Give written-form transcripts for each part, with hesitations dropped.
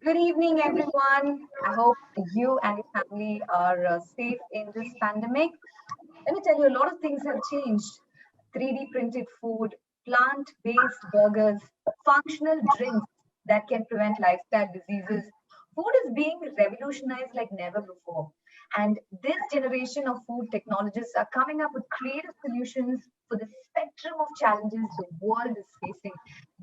Good evening, everyone. I hope you and your family are safe in this pandemic. Let me tell you, a lot of things have changed. 3D printed food, plant-based burgers, functional drinks that can prevent lifestyle diseases. Food is being revolutionized like never before. And this generation of food technologists are coming up with creative solutions for the spectrum of challenges the world is facing.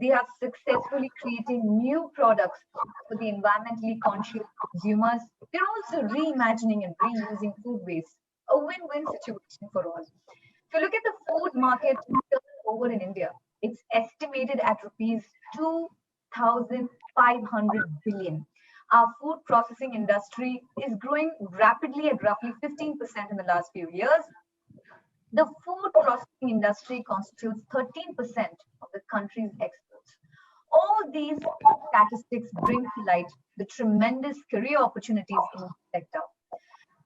They are successfully creating new products for the environmentally conscious consumers. They're also reimagining and reusing food waste, a win-win situation for all. If you look at the food market turnover in India, it's estimated at rupees 2,500 billion. Our food processing industry is growing rapidly at roughly 15% in the last few years. The food processing industry constitutes 13% of the country's exports. All these statistics bring to light the tremendous career opportunities in the sector.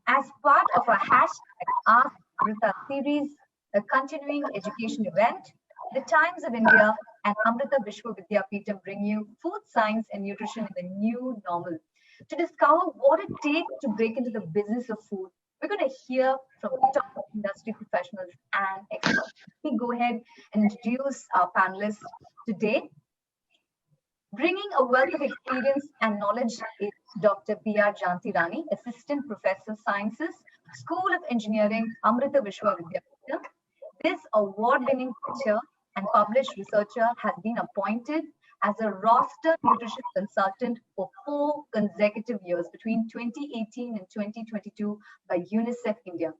As part of our hashtag Ask Amrita series, a continuing education event, the Times of India and Amrita Vishwa Vidyapeetham bring you food science and nutrition in the new normal. To discover what it takes to break into the business of food, we're going to hear from top industry professionals and experts. Let me go ahead and introduce our panelists today. Bringing a wealth of experience and knowledge is Dr. B.R. Janti Rani, Assistant Professor Sciences, School of Engineering, Amrita Vishwa Vidyapeetham. This award-winning teacher and published researcher has been appointed as a roster nutrition consultant for 4 consecutive years between 2018 and 2022 by UNICEF India.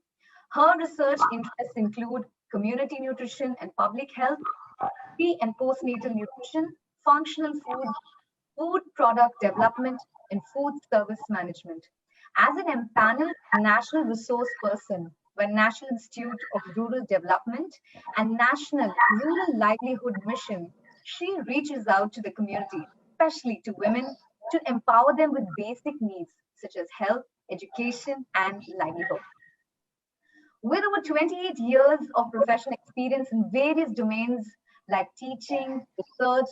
Her research interests include community nutrition and public health, pre and postnatal nutrition, functional food, food product development, and food service management. As an empaneled national resource person by National Institute of Rural Development and National Rural Livelihood Mission, she reaches out to the community, especially to women, to empower them with basic needs such as health, education, and livelihood. With over 28 years of professional experience in various domains like teaching, research,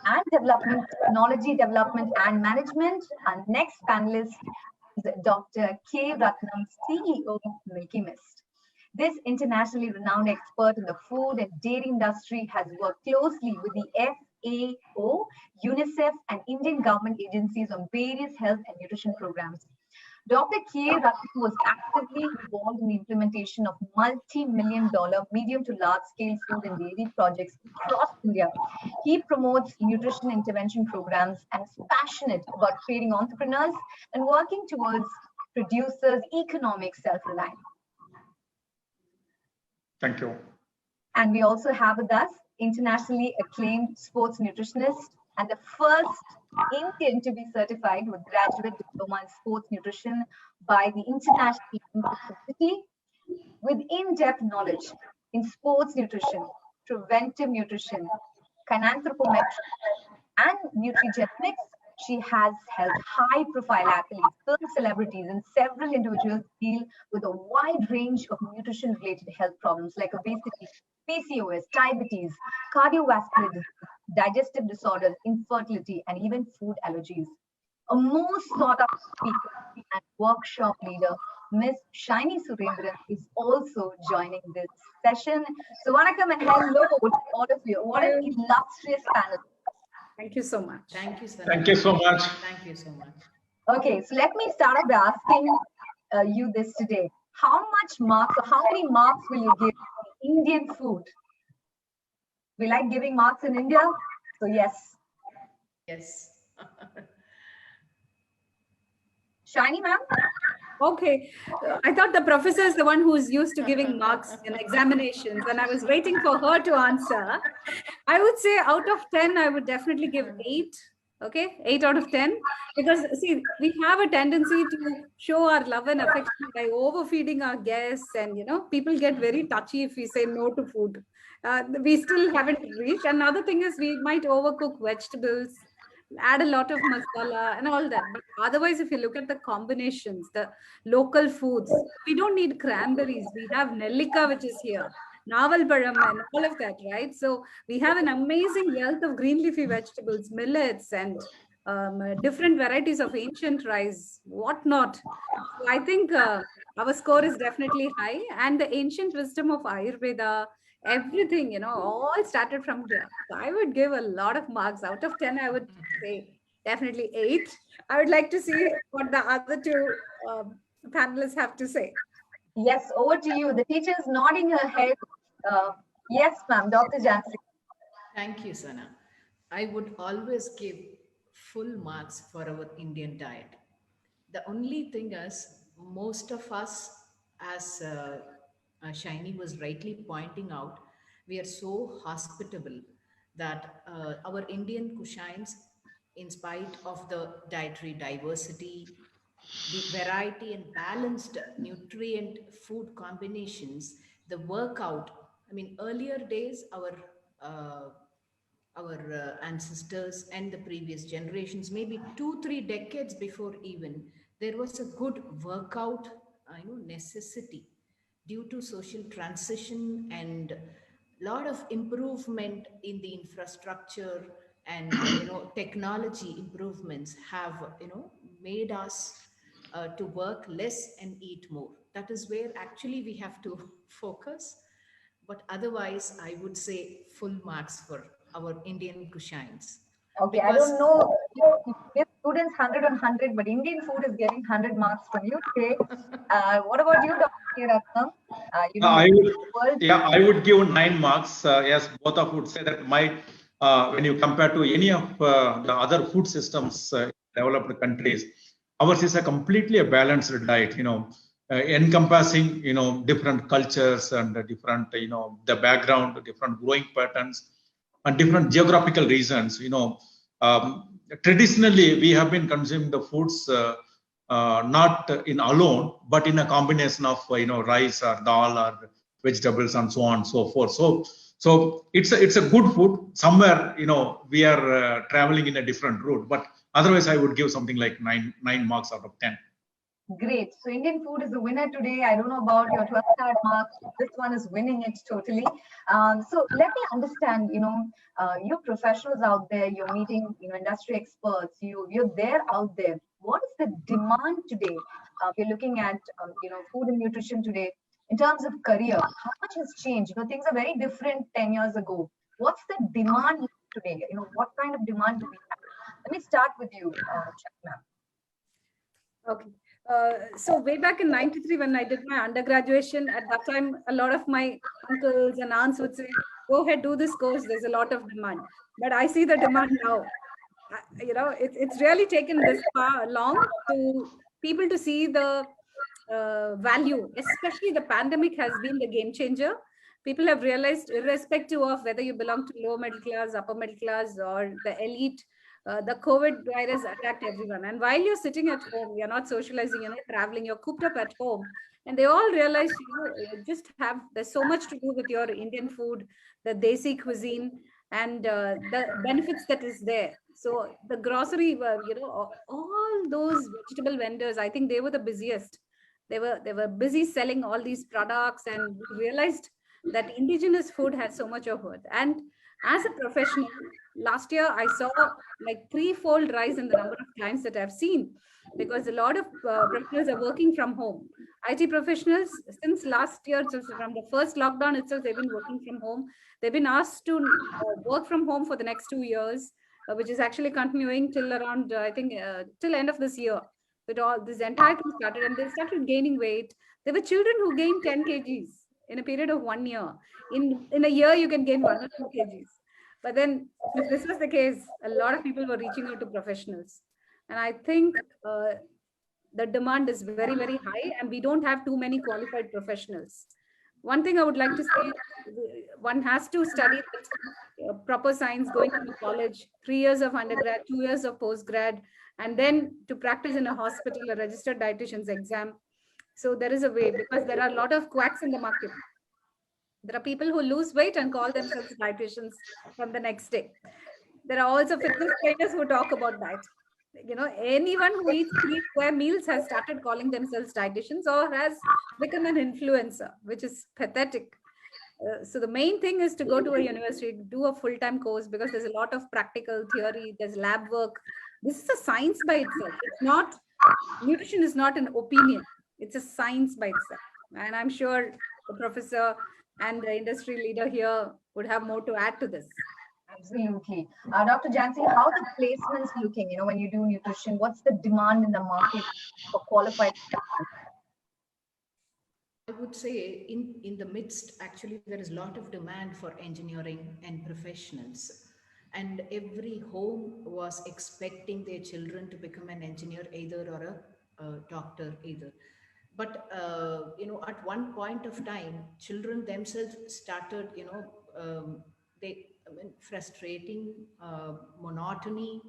and development, technology development, and management, our next panelist is Dr. K. Ratnam, CEO of Milky Mist. This internationally renowned expert in the food and dairy industry has worked closely with the FAO, UNICEF, and Indian government agencies on various health and nutrition programs. Dr. K. Ratnam was actively involved in the implementation of multi-million-dollar medium to large-scale food and dairy projects across India. He promotes nutrition intervention programs and is passionate about creating entrepreneurs and working towards producers' economic self-reliance. Thank you. And we also have with us internationally acclaimed sports nutritionist and the first Indian to be certified with graduate diploma in sports nutrition by the International University, with in-depth knowledge in sports nutrition, preventive nutrition, kinanthropometry, and nutrigenetics. She has helped high-profile athletes, film celebrities, and several individuals deal with a wide range of nutrition-related health problems like obesity, PCOS, diabetes, cardiovascular disease, digestive disorders, infertility, and even food allergies. A most sought-after speaker and workshop leader, Ms. Shiny Surendran, is also joining this session. So, Vanakkam and hello to all of you. What an illustrious panel. Thank you so much. Thank you, Sanjay. Thank you so much. Thank you so much. Okay, so let me start off by asking you this today. How much marks or how many marks will you give Indian food? We like giving marks in India, so yes. Yes. Shiny, ma'am? Okay. I thought the professor is the one who's used to giving marks in examinations, and I was waiting for her to answer. I would say out of 10, I would definitely give 8. Okay, 8 out of 10. Because see, we have a tendency to show our love and affection by overfeeding our guests, and people get very touchy if we say no to food. We still haven't reached. Another thing is we might overcook vegetables, add a lot of masala and all that. But otherwise, if you look at the combinations, the local foods, we don't need cranberries. We have Nellika, which is here, Naval Param, and all of that, right? So we have an amazing wealth of green leafy vegetables, millets, and different varieties of ancient rice, whatnot. So I think our score is definitely high, and the ancient wisdom of Ayurveda, everything, all started from there. So I would give a lot of marks. Out of 10, I would say definitely 8. I would like to see what the other two panelists have to say. Yes, over to you. The teacher is nodding her head. Uh, yes, ma'am, Dr. Jansi. Thank you, Sana. I would always give full marks for our Indian diet. The only thing is, most of us, as Shiny was rightly pointing out, we are so hospitable that our Indian cuisines, in spite of the dietary diversity, the variety and balanced nutrient food combinations, the workout. I mean, earlier days, uh, our ancestors and the previous generations, maybe 2 3 decades before even, there was a good workout necessity due to social transition and lot of improvement in the infrastructure, and technology improvements have made us to work less and eat more. That is where actually we have to focus. But otherwise, I would say full marks for our Indian cuisines. Okay, I Because don't know if you give students 100 on 100, but Indian food is getting 100 marks from you today. What about you, Dr. Ratnam? I would, world. yeah, I would give 9 marks. Yes, both of would say that when you compare to any of the other food systems in developed countries, ours is a completely a balanced diet. Encompassing different cultures and different the background, different growing patterns, and different geographical regions. Traditionally we have been consuming the foods. Not in alone, but in a combination of rice or dal or vegetables and so on and so forth. So it's a good food. Somewhere we are traveling in a different route, but otherwise I would give something like 9 marks out of 10. Great. So Indian food is the winner today. I don't know about your 12 star marks. This one is winning it totally. So let me understand, you professionals out there, you're meeting, industry experts, you're there out there. What is the demand today? We're looking at, food and nutrition today in terms of career. How much has changed? Things are very different 10 years ago. What's the demand today? What kind of demand do we have? Let me start with you, Shakna. Okay. So way back in 93, when I did my undergraduation, at that time, a lot of my uncles and aunts would say, go ahead, do this course. There's a lot of demand. But I see the demand now. It's really taken this far long to people to see the value, especially the pandemic has been the game changer. People have realized, irrespective of whether you belong to low middle class, upper middle class, or the elite, the COVID virus attacked everyone. And while you're sitting at home, you're not socializing, you're not traveling, you're cooped up at home. And they all realized, there's so much to do with your Indian food, the Desi cuisine, and the benefits that is there. So the grocery, all those vegetable vendors, I think they were the busiest. They were busy selling all these products, and we realized that indigenous food has so much of worth. And as a professional, last year I saw like 3-fold rise in the number of clients that I've seen, because a lot of professionals are working from home. IT professionals, since last year, so from the first lockdown itself, they've been working from home. They've been asked to work from home for the next 2 years, which is actually continuing till around, till end of this year. But all this entire thing started, and they started gaining weight. There were children who gained 10 kgs in a period of 1 year. In a year, you can gain 1 or 2 kgs. But then, if this was the case, a lot of people were reaching out to professionals. And I think the demand is very, very high, and we don't have too many qualified professionals. One thing I would like to say, one has to study proper science, going to college, 3 years of undergrad, 2 years of postgrad, and then to practice in a hospital, a registered dietitian's exam. So there is a way, because there are a lot of quacks in the market. There are people who lose weight and call themselves dietitians from the next day. There are also fitness trainers who talk about diet. Anyone who eats 3 square meals has started calling themselves dietitians or has become an influencer, which is pathetic. So the main thing is to go to a university, do a full-time course, because there's a lot of practical theory, there's lab work, This is a science by itself. It's not, nutrition is not an opinion. It's a science by itself. And I'm sure the professor and the industry leader here would have more to add to this. Absolutely. Dr. Jansi, how the placements looking, when you do nutrition, what's the demand in the market for qualified staff? I would say in the midst, actually, there is a lot of demand for engineering and professionals. And every home was expecting their children to become an engineer either or a doctor either. But, at one point of time, children themselves started, frustrating, monotony,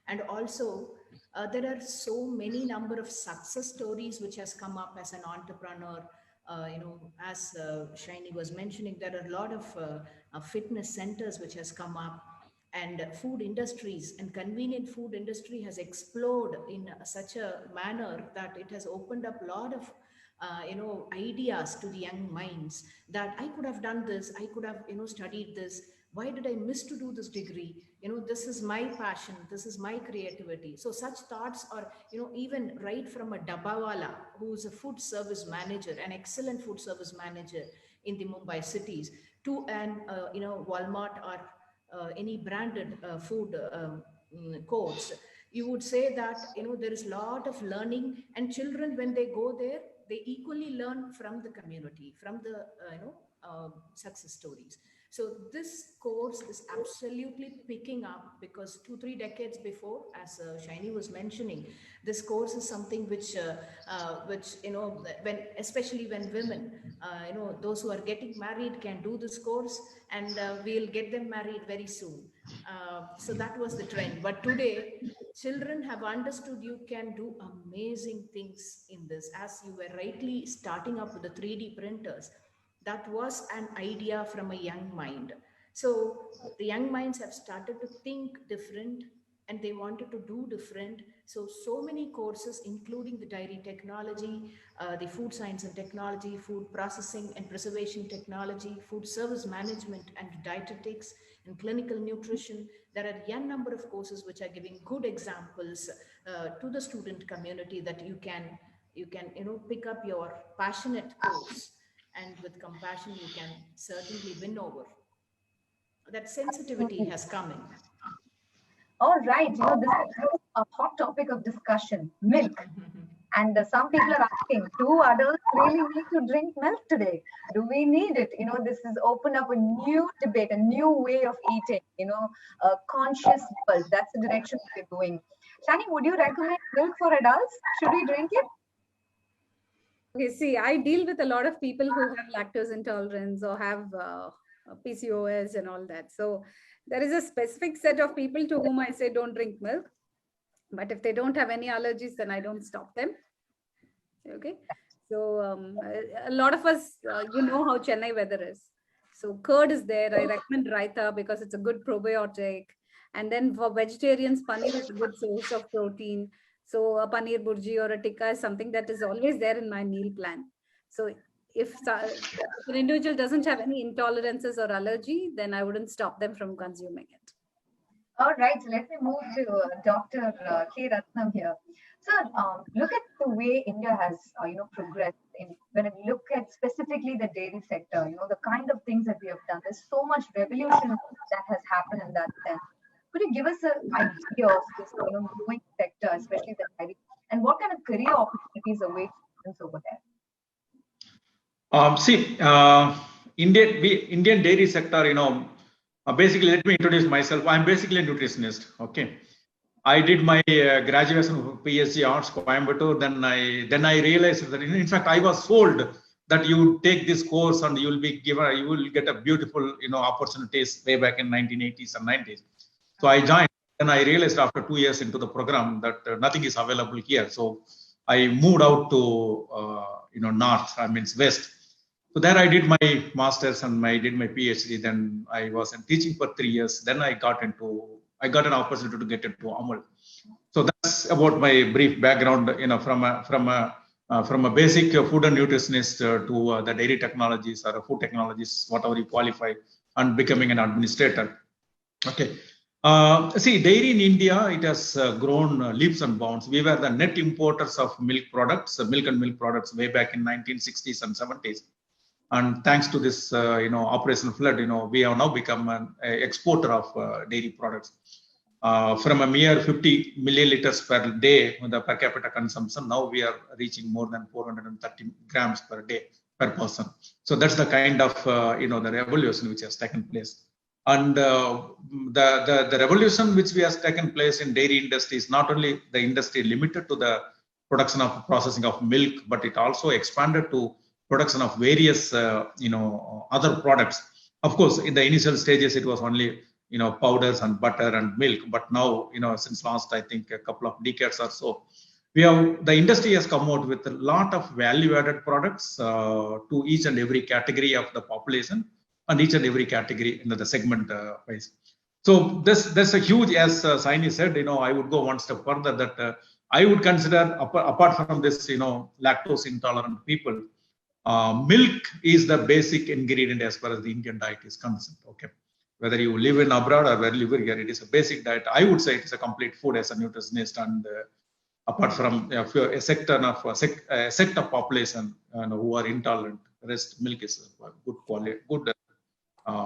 and also there are so many number of success stories which has come up as an entrepreneur. As Shiny was mentioning, there are a lot of fitness centers which has come up, and food industries and convenient food industry has exploded in such a manner that it has opened up a lot of ideas to the young minds, that I could have done this, I could have studied this, why did I miss to do this degree, this is my passion, this is my creativity. So such thoughts are, even right from a dabbawala who is a food service manager, an excellent food service manager in the Mumbai cities, to an Walmart or any branded food course, you would say that there is a lot of learning, and children, when they go there, they equally learn from the community, from the success stories. So this course is absolutely picking up, because 2-3 decades before, as Shiny was mentioning, this course is something which when, especially when women, those who are getting married can do this course, and we'll get them married very soon. So that was the trend. But today, children have understood you can do amazing things in this. As you were rightly starting up with the 3D printers, that was an idea from a young mind. So the young minds have started to think different, and they wanted to do different. So many courses, including the dairy technology, the food science and technology, food processing and preservation technology, food service management and dietetics, and clinical nutrition. There are a young number of courses which are giving good examples to the student community, that you can pick up your passionate course, and with compassion you can certainly win over. That sensitivity has come in. All right, this is a hot topic of discussion, milk. And some people are asking, do adults really need to drink milk today? Do we need it? This has opened up a new debate, a new way of eating, a conscious world. That's the direction we're going. Shani, would you recommend milk for adults? Should we drink it? Okay, see, I deal with a lot of people who have lactose intolerance or have PCOS and all that. So there is a specific set of people to whom I say don't drink milk. But if they don't have any allergies, then I don't stop them. Okay. So a lot of us, how Chennai weather is. So curd is there. I recommend raita because it's a good probiotic. And then for vegetarians, paneer is a good source of protein. So a paneer burji or a tikka is something that is always there in my meal plan. So if an individual doesn't have any intolerances or allergy, then I wouldn't stop them from consuming it. All right, so let me move to Dr. K. Ratnam here. Sir, look at the way India has, progressed. When I look at specifically the dairy sector, the kind of things that we have done. There's so much revolution that has happened in that sense. Could you give us an idea of this, growing sector, especially the dairy, and what kind of career opportunities await students over there? Indian dairy sector, basically, let me introduce myself. I'm basically a nutritionist. Okay, I did my graduation of PhD Arts Coimbatore. Then I realized that in fact I was sold that you take this course and you will get a beautiful opportunities way back in 1980s and 90s. So I joined. Then I realized after 2 years into the program that nothing is available here. So I moved out to north. West. So there I did my master's and did my PhD. Then I was teaching for 3 years. Then I got an opportunity to get into Amul. So that's about my brief background. From a basic food and nutritionist to the dairy technologies or food technologies, whatever you qualify, and becoming an administrator. Okay. See, dairy in India, it has grown leaps and bounds. We were the net importers of milk products, milk and milk products way back in 1960s and 70s. And thanks to this, Operation Flood, we have now become an exporter of dairy products. From a mere 50 milliliters per day, the per capita consumption, now we are reaching more than 430 grams per day per person. So that's the kind of, the revolution which has taken place. And the revolution which has taken place in dairy industry is not only the industry limited to the production of processing of milk, but it also expanded to production of various other products. Of course, in the initial stages, it was only powders and butter and milk. But now, since last I think a couple of decades or so, the industry has come out with a lot of value-added products to each and every category of the population and each and every category in the segment wise. So there's a huge, as Saini said, I would go one step further that I would consider apart from this, lactose intolerant people, milk is the basic ingredient as far as the Indian diet is concerned. Okay, whether you live in abroad or whether you live here, it is a basic diet. I would say it is a complete food as a nutritionist, and apart from a sect of population who are intolerant, the rest milk is good quality, good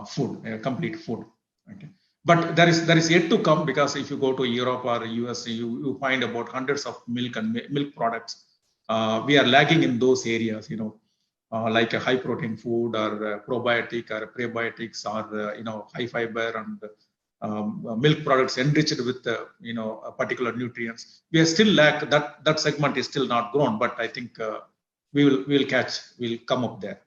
food, complete food. Okay. But there is yet to come, because if you go to Europe or US, you find about hundreds of milk and milk products. We are lagging in those areas, like a high protein food or probiotic or prebiotics or high fiber and milk products enriched with particular nutrients. We are still lack that segment is still not grown, but I think we'll come up there.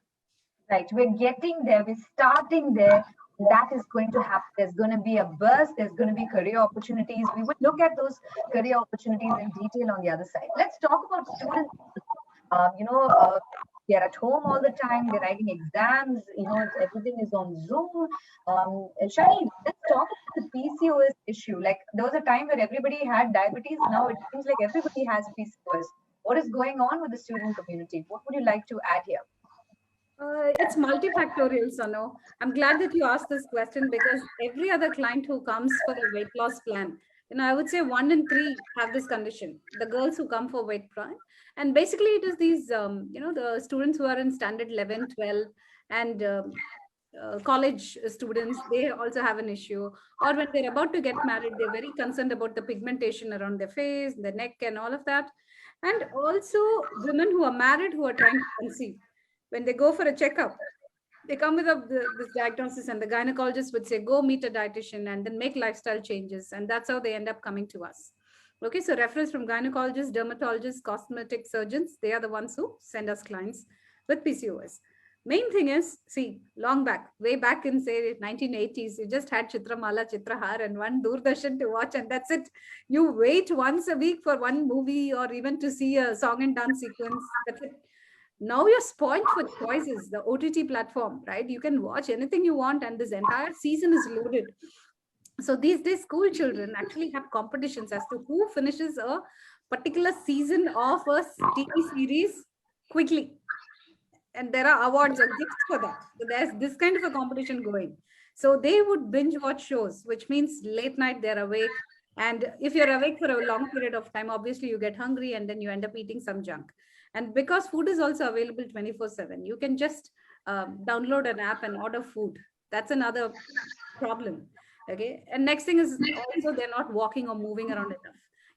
Right, we're getting there, we're starting there. That is going to happen. There's going to be a burst, there's going to be career opportunities. We will look at those career opportunities in detail on the other side. Let's talk about students. They're at home all the time, they're writing exams, everything is on Zoom. Shani, let's talk about the PCOS issue. Like, there was a time where everybody had diabetes. Now it seems like everybody has PCOS. What is going on with the student community? What would you like to add here? It's multifactorial, Sonu. I'm glad that you asked this question, because every other client who comes for a weight loss plan, I would say 1 in 3 have this condition. The girls who come for weight plan, and basically it is these, the students who are in standard 11, 12, and college students, they also have an issue. Or when they're about to get married, they're very concerned about the pigmentation around their face, the neck, and all of that. And also women who are married who are trying to conceive. When they go for a checkup, they come with this diagnosis, and the gynecologist would say, go meet a dietitian and then make lifestyle changes. And that's how they end up coming to us. Okay, so referrals from gynecologists, dermatologists, cosmetic surgeons, they are the ones who send us clients with PCOS. Main thing is, see, long back, way back in, say, 1980s, you just had Chitramala, Chitrahar, and one Doordarshan to watch, and that's it. You wait once a week for one movie or even to see a song and dance sequence. That's it. Now you're spoiled for choices, the OTT platform, right? You can watch anything you want, and this entire season is loaded. So these days, school children actually have competitions as to who finishes a particular season of a TV series quickly. And there are awards and gifts for that. So there's this kind of a competition going. So they would binge watch shows, which means late night they're awake. And if you're awake for a long period of time, obviously you get hungry and then you end up eating some junk. And because food is also available 24/7, you can just download an app and order food. That's another problem. Okay. And next thing is also they're not walking or moving around enough.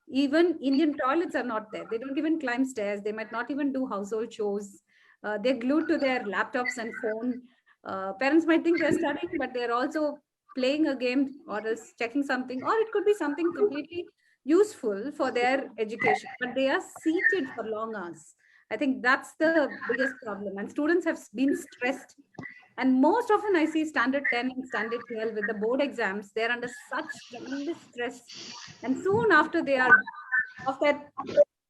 Even Indian toilets are not there. They don't even climb stairs. They might not even do household chores. They're glued to their laptops and phone. Parents might think they're studying, but they're also playing a game or is checking something, or it could be something completely useful for their education, but they are seated for long hours. I think that's the biggest problem. And students have been stressed. And most often I see standard 10 and standard 12 with the board exams, they're under such tremendous stress. And soon after they are of that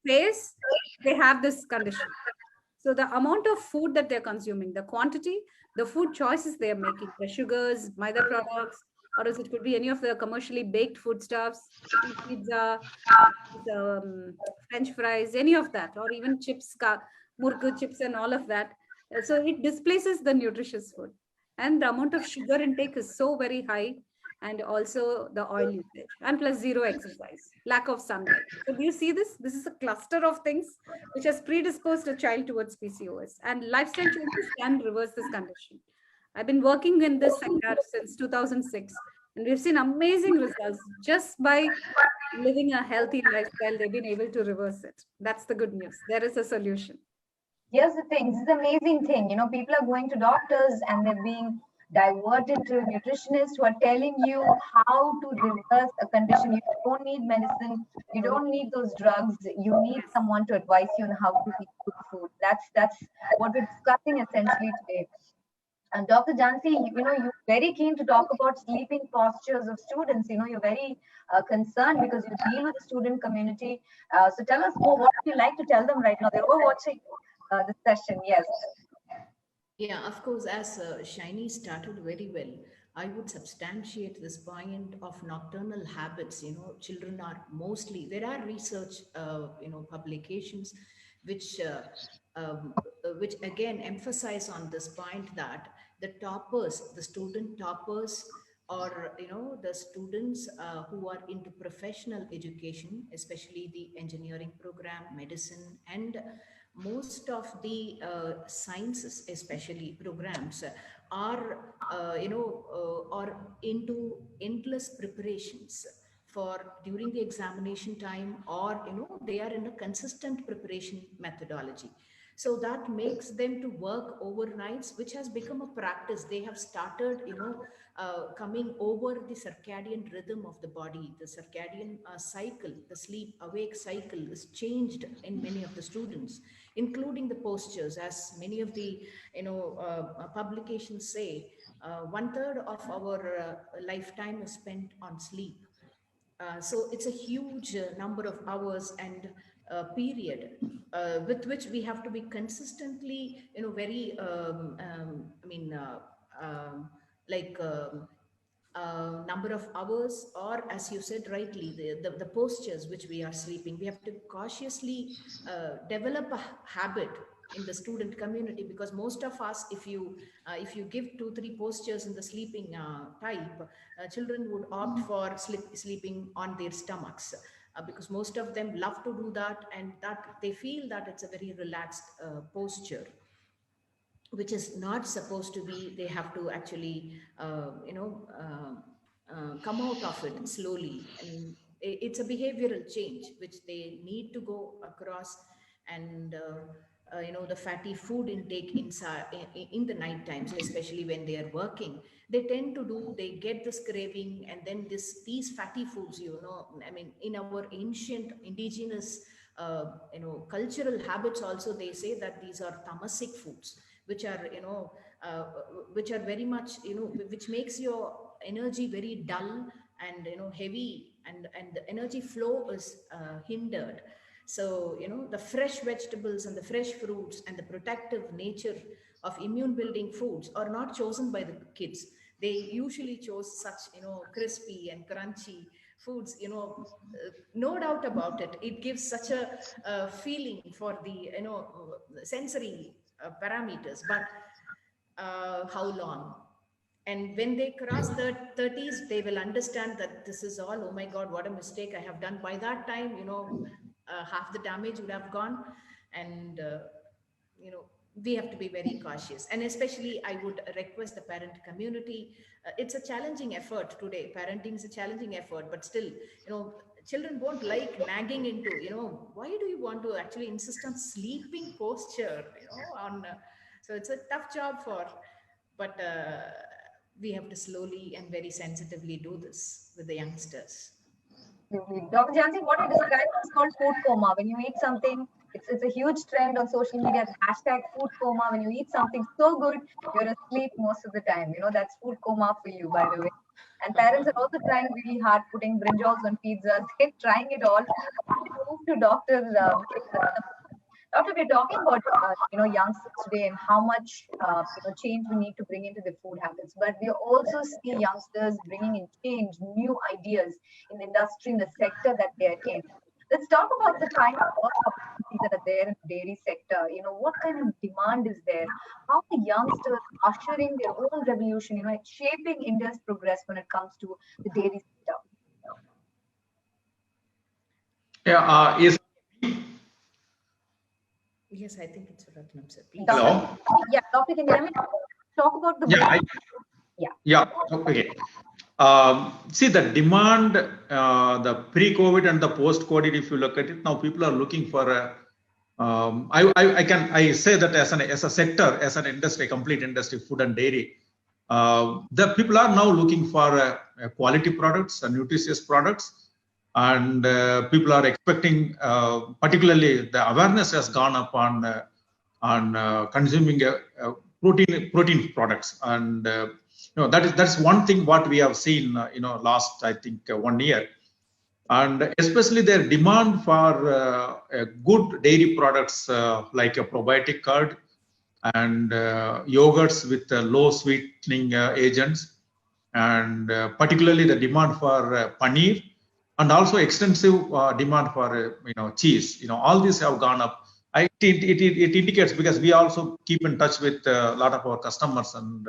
phase, they have this condition. So the amount of food that they're consuming, the quantity, the food choices they're making, the sugars, maida products, or else it could be any of the commercially baked foodstuffs, pizza, French fries, any of that, or even chips, murku chips and all of that. So it displaces the nutritious food. And the amount of sugar intake is so very high. and also the oil usage, and plus zero exercise, lack of sunlight. So do you see this? This is a cluster of things which has predisposed a child towards PCOS, and lifestyle changes can reverse this condition. I've been working in this sector since 2006, and we've seen amazing results just by living a healthy lifestyle. They've been able to reverse it. That's the good news. There is a solution. Here's the thing, this is the amazing thing. You know, people are going to doctors and they're being diverted to nutritionists who are telling you how to reverse a condition. You don't need medicine, you don't need those drugs, you need someone to advise you on how to eat good food. That's what we're discussing essentially today. And Dr. Jansi, you know, you're very keen to talk about sleeping postures of students. You know, you're very concerned because you deal with the student community. So tell us more. What would you like to tell them right now? They're all watching this session. Yes. Yeah, of course, as Shiny started very well, I would substantiate this point of nocturnal habits. You know, children are mostly, there are research, publications which, which again emphasize on this point that the toppers, the student toppers, or the students who are into professional education, especially the engineering program, medicine, and most of the sciences especially programs are into endless preparations for during the examination time, or they are in a consistent preparation methodology. So that makes them to work overnights, which has become a practice. They have started coming over the circadian rhythm of the body. The circadian cycle, the sleep awake cycle, is changed in many of the students, including the postures. As many of the publications say, 1/3 of our lifetime is spent on sleep. So it's a huge number of hours and period with which we have to be consistently, very, I mean, like number of hours, or as you said rightly, the postures which we are sleeping. We have to cautiously develop a habit in the student community, because most of us, if you give 2-3 postures in the sleeping type, children would opt for sleeping on their stomachs, because most of them love to do that, and that they feel that it's a very relaxed posture, which is not supposed to be. They have to actually come out of it slowly, and it's a behavioral change which they need to go across. And the fatty food intake inside in the night times, especially when they are working, they get this craving, and then these fatty foods, I mean, in our ancient indigenous cultural habits also, they say that these are tamasic foods, which are which are very much, which makes your energy very dull and heavy, and the energy flow is hindered. So the fresh vegetables and the fresh fruits and the protective nature of immune building foods are not chosen by the kids. They usually chose such crispy and crunchy foods. No doubt about it, it gives such a feeling for the sensory parameters. But how long? And when they cross the 30s, they will understand that this is all, oh my God, what a mistake I have done. By that time, half the damage would have gone. And we have to be very cautious. And especially I would request the parent community. It's a challenging effort today. Parenting is a challenging effort, but still, children won't like nagging into, why do you want to actually insist on sleeping posture, so it's a tough job but we have to slowly and very sensitively do this with the youngsters. Dr. Jansi, what you described is called food coma. When you eat something, it's a huge trend on social media. Hashtag food coma. When you eat something so good, you're asleep most of the time. That's food coma for you, by the way. And parents are also trying really hard, putting brinjals on pizza. They're trying it all. Move to doctors. Doctor, we're talking about youngsters today and how much change we need to bring into their food habits. But we also see youngsters bringing in change, new ideas in the industry, in the sector that they're in. Let's talk about the kind of work opportunities that are there in the dairy sector. What kind of demand is there? How are youngsters ushering their own revolution, shaping India's progress when it comes to the dairy sector? Yeah, Yes, I think it's Ratnam, sir. Please. hello. Yeah, Dr. Can you hear me? Talk about the Yeah, yeah. yeah, okay. See the demand, the pre-COVID and the post-COVID. If you look at it now, people are looking for a. I say that as a sector, as an industry, complete industry, food and dairy. The people are now looking for quality products and nutritious products, and people are expecting, particularly the awareness has gone up on consuming protein products, and that's one thing what we have seen last, I think, 1 year, and especially their demand for good dairy products like a probiotic curd and yogurts with low sweetening agents, and particularly the demand for paneer, and also extensive demand for cheese. All these have gone up. It indicates, because we also keep in touch with a lot of our customers and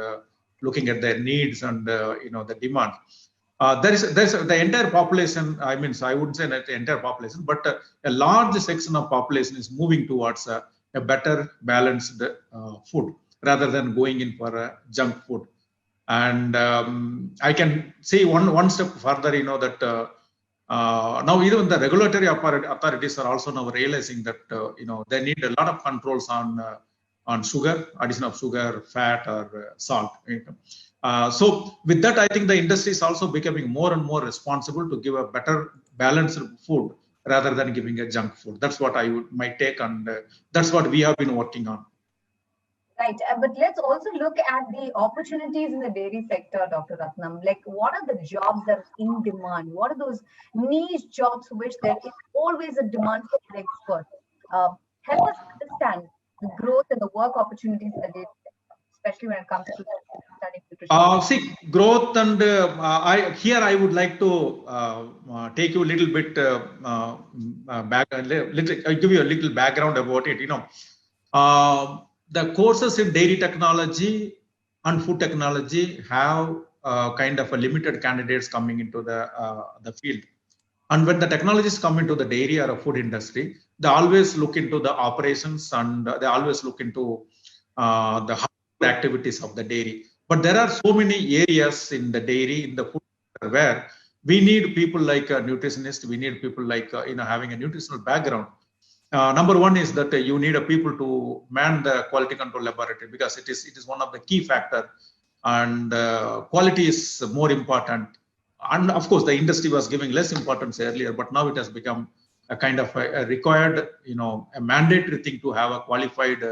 looking at their needs and the demand. There's the entire population. I mean, so I wouldn't say that the entire population, but a large section of population is moving towards a better balanced food rather than going in for junk food. And I can say one step further, that now even the regulatory authorities are also now realizing that they need a lot of controls on sugar, addition of sugar, fat, or salt. So with that, I think the industry is also becoming more and more responsible to give a better balanced food rather than giving a junk food. That's what my take, and that's what we have been working on. Right, but let's also look at the opportunities in the dairy sector, Dr. Ratnam. Like, what are the jobs that are in demand? What are those niche jobs for which there is always a demand for an expert? Help us understand the growth and the work opportunities in the dairy sector, especially when it comes to studying nutrition. See, growth, and I would like to take you a little bit back, I'll give you a little background about it. The courses in dairy technology and food technology have kind of a limited candidates coming into the field. And when the technologies come into the dairy or a food industry, they always look into the operations, and they always look into the activities of the dairy. But there are so many areas in the dairy, in the food, where we need people like a nutritionist. We need people like having a nutritional background. Number one is that you need a people to man the quality control laboratory, because it is one of the key factor, and quality is more important. And of course, the industry was giving less importance earlier, but now it has become a kind of a required, a mandatory thing to have a qualified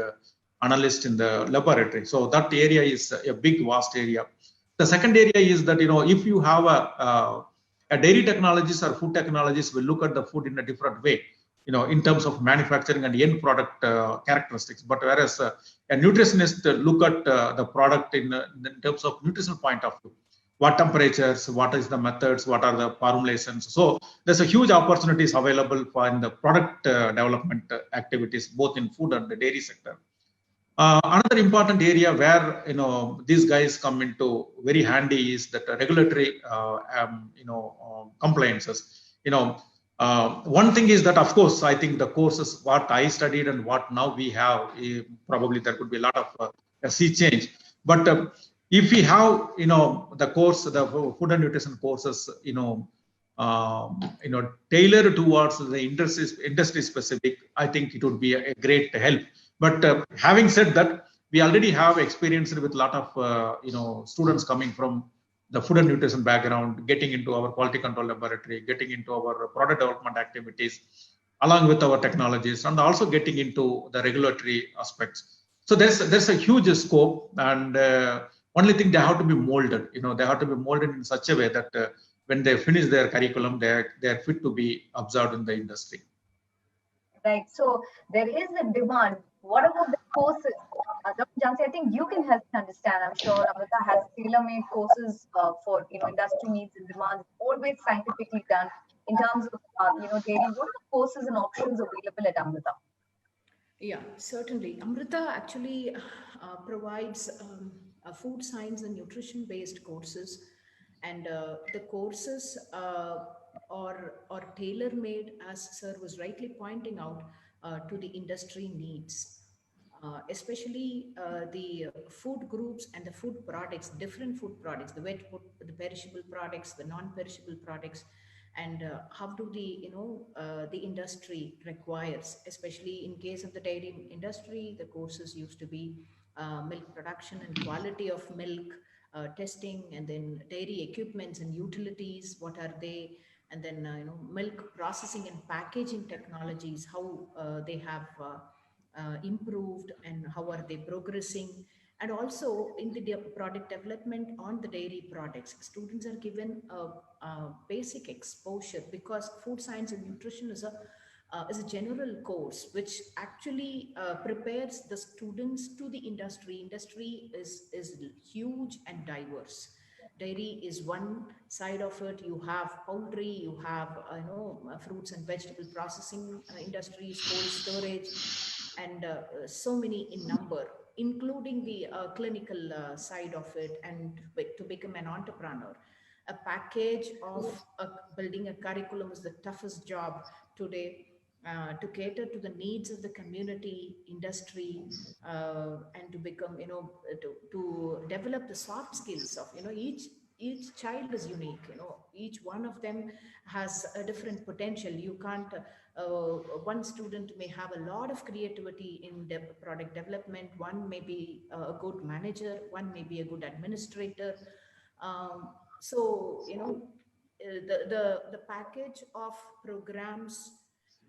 analyst in the laboratory. So that area is a big, vast area. The second area is that if you have a dairy technologies or food technologies will look at the food in a different way, in terms of manufacturing and end product characteristics. But whereas a nutritionist look at the product in terms of nutritional point of view, what temperatures, what is the methods, what are the formulations. So there's a huge opportunities available for in the product development activities, both in food and the dairy sector. Another important area where these guys come into very handy is that regulatory compliances. One thing is that, of course, I think the courses what I studied and what now we have, probably there could be a lot of sea change. But if we have the course, the food and nutrition courses, tailored towards the industry specific, I think it would be a great help. But having said that, we already have experience with a lot of students coming from the food and nutrition background, getting into our quality control laboratory, getting into our product development activities, along with our technologies, and also getting into the regulatory aspects. So there's a huge scope, and only thing, they have to be molded. They have to be molded in such a way that when they finish their curriculum, they're fit to be observed in the industry. Right. So there is a demand. What about the courses? Dr. Jhansi, I think you can help me understand. I'm sure Amrita has tailor-made courses for industry needs and demands, always scientifically done. in terms of dairy? What are the courses and options available at Amrita? Yeah, certainly. Amrita actually provides food science and nutrition based courses, and the courses are tailor made, as Sir was rightly pointing out, to the industry needs. Especially the food groups and the food products, different food products, the wet food, the perishable products, the non-perishable products, and how do the industry requires, especially in case of the dairy industry, the courses used to be milk production and quality of milk, testing, and then dairy equipments and utilities, what are they, and then milk processing and packaging technologies, how they have improved and how are they progressing. And also in the product development on the dairy products, students are given a basic exposure, because food science and nutrition is a general course which actually prepares the students to the industry. Industry is huge and diverse. Dairy is one side of it. You have poultry, you have fruits and vegetable processing industries, cold storage, and so many in number, including the clinical side of it, and to become an entrepreneur. A package of building a curriculum is the toughest job today, to cater to the needs of the community, industry, and to become, to develop the soft skills of, each child is unique, each one of them has a different potential. You can't one student may have a lot of creativity in product development, one may be a good manager, one may be a good administrator. So the package of programs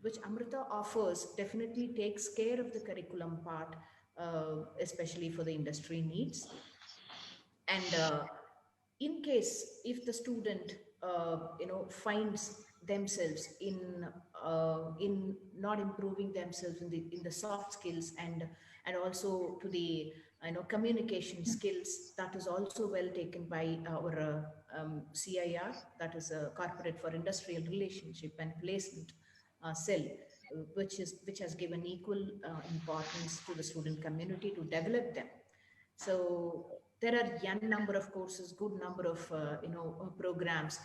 which Amrita offers definitely takes care of the curriculum part, especially for the industry needs. And in case if the student finds themselves in not improving themselves in the soft skills, and also to the communication skills, that is also well taken by our CIR, that is a Corporate for Industrial Relationship and Placement cell, which has given equal importance to the student community to develop them. So there are young number of courses, good number of programs.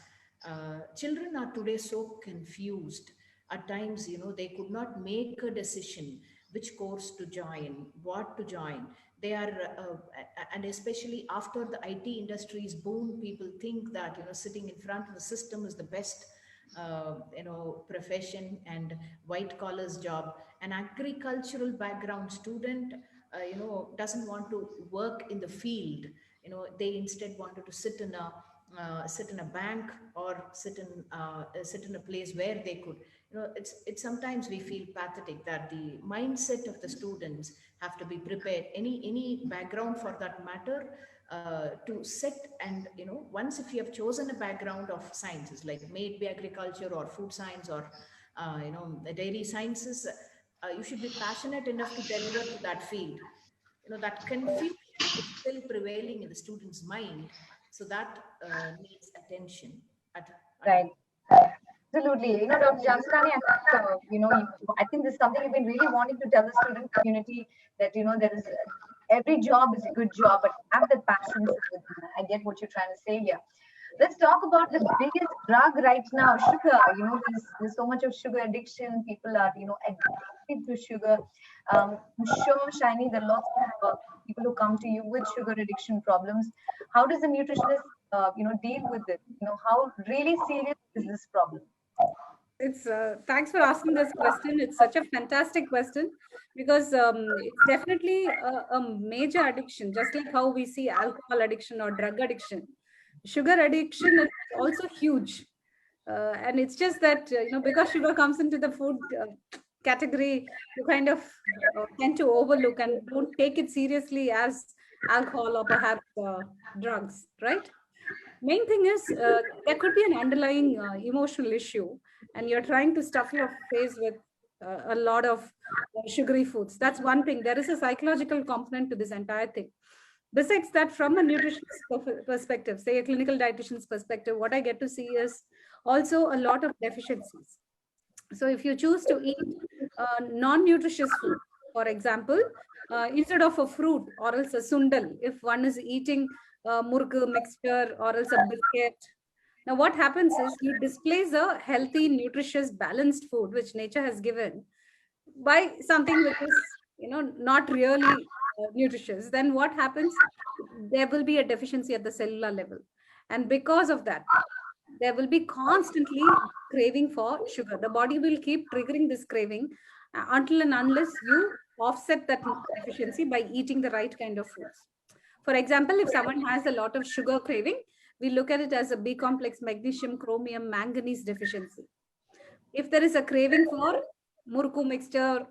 Children are today so confused at times. They could not make a decision which course to join, what to join. They are and especially after the IT industry's boom, people think that sitting in front of the system is the best profession and white collars job. An agricultural background student doesn't want to work in the field. They instead wanted to sit in a bank, or sit in a place where they could, it's sometimes we feel pathetic that the mindset of the students have to be prepared, any background for that matter, to sit. And once if you have chosen a background of sciences, like may it be agriculture or food science or the dairy sciences, you should be passionate enough to deliver to that field. That confusion is still prevailing in the student's mind, so that needs attention Right. Absolutely. Dr. Jamsrani, I think this is something you've been really wanting to tell the student community, that, there is every job is a good job, but have the passion for it. I get what you're trying to say here. Let's talk about the biggest drug right now, sugar. There's so much of sugar addiction. People are, addicted to sugar. I'm sure, Shiny, there are lots of people who come to you with sugar addiction problems. How does the nutritionist, deal with it? How really serious is this problem? It's thanks for asking this question. It's such a fantastic question, because it's definitely a major addiction, just like how we see alcohol addiction or drug addiction. Sugar addiction is also huge, and it's just that because sugar comes into the food category, you kind of tend to overlook and don't take it seriously as alcohol or perhaps drugs, right? Main thing is there could be an underlying emotional issue, and you're trying to stuff your face with a lot of sugary foods. That's one thing. There is a psychological component to this entire thing. Besides that, from a nutritionist perspective, say a clinical dietitian's perspective, what I get to see is also a lot of deficiencies. So if you choose to eat non-nutritious food, for example, instead of a fruit or else a sundal, if one is eating murku mixture or else a biscuit, now what happens is you displace a healthy, nutritious, balanced food which nature has given by something which is, not really nutritious. Then what happens? There will be a deficiency at the cellular level, and because of that, there will be constantly craving for sugar. The body will keep triggering this craving until and unless you offset that deficiency by eating the right kind of foods. For example, if someone has a lot of sugar craving, we look at it as a B complex, magnesium, chromium, manganese deficiency. If there is a craving for murku mixture,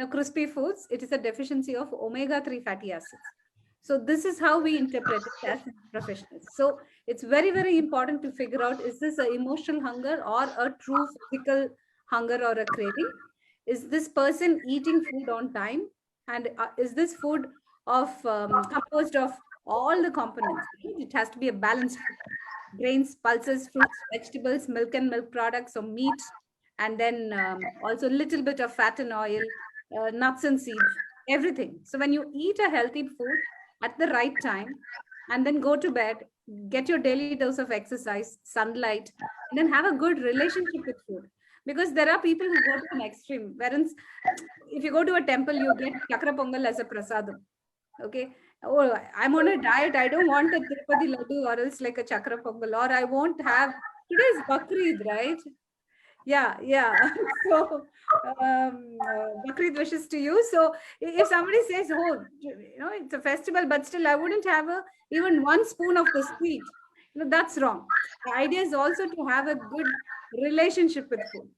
crispy foods, it is a deficiency of omega-3 fatty acids. So this is how we interpret it as professionals. So it's very, very important to figure out, is this an emotional hunger or a true physical hunger or a craving? Is this person eating food on time? And is this food composed of all the components? It has to be a balanced food. Grains, pulses, fruits, vegetables, milk and milk products, or meat, and then also a little bit of fat and oil, nuts and seeds, everything. So when you eat a healthy food at the right time and then go to bed, get your daily dose of exercise, sunlight, and then have a good relationship with food. Because there are people who go to an extreme, wherein if you go to a temple, you get chakra pongal as a prasadam. Okay. Oh, I'm on a diet. I don't want a Tirupati laddu or else like a chakra pongal, or I won't have. Today's Bakrid, right? Yeah. So Bakrid wishes to you. So if somebody says, oh, it's a festival, but still I wouldn't have even one spoon of the sweet, that's wrong. The idea is also to have a good relationship with food.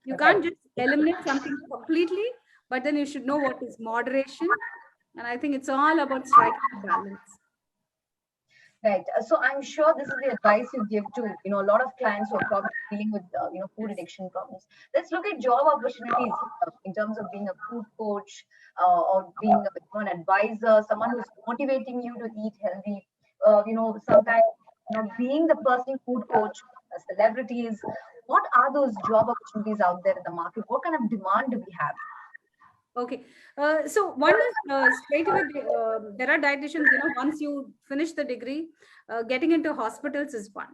You can't just eliminate something completely, but then you should know what is moderation. And I think it's all about striking a balance. Right. So I'm sure this is the advice you give to, a lot of clients who are probably dealing with, food addiction problems. Let's look at job opportunities in terms of being a food coach or being an advisor, someone who's motivating you to eat healthy. Sometimes, being the personal food coach, celebrities. What are those job opportunities out there in the market? What kind of demand do we have? Okay. So one is straight away, there are dietitians, once you finish the degree, getting into hospitals is one.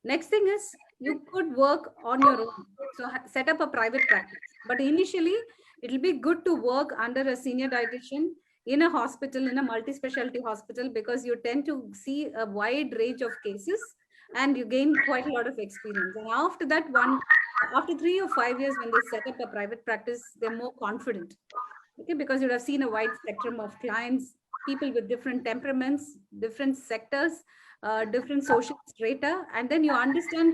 Next thing is you could work on your own. So set up a private practice. But initially, it'll be good to work under a senior dietitian in a hospital, in a multi-specialty hospital, because you tend to see a wide range of cases and you gain quite a lot of experience. And after that, after 3 or 5 years, when they set up a private practice, they're more confident. Okay, because you have seen a wide spectrum of clients, people with different temperaments, different sectors, different social strata, and then you understand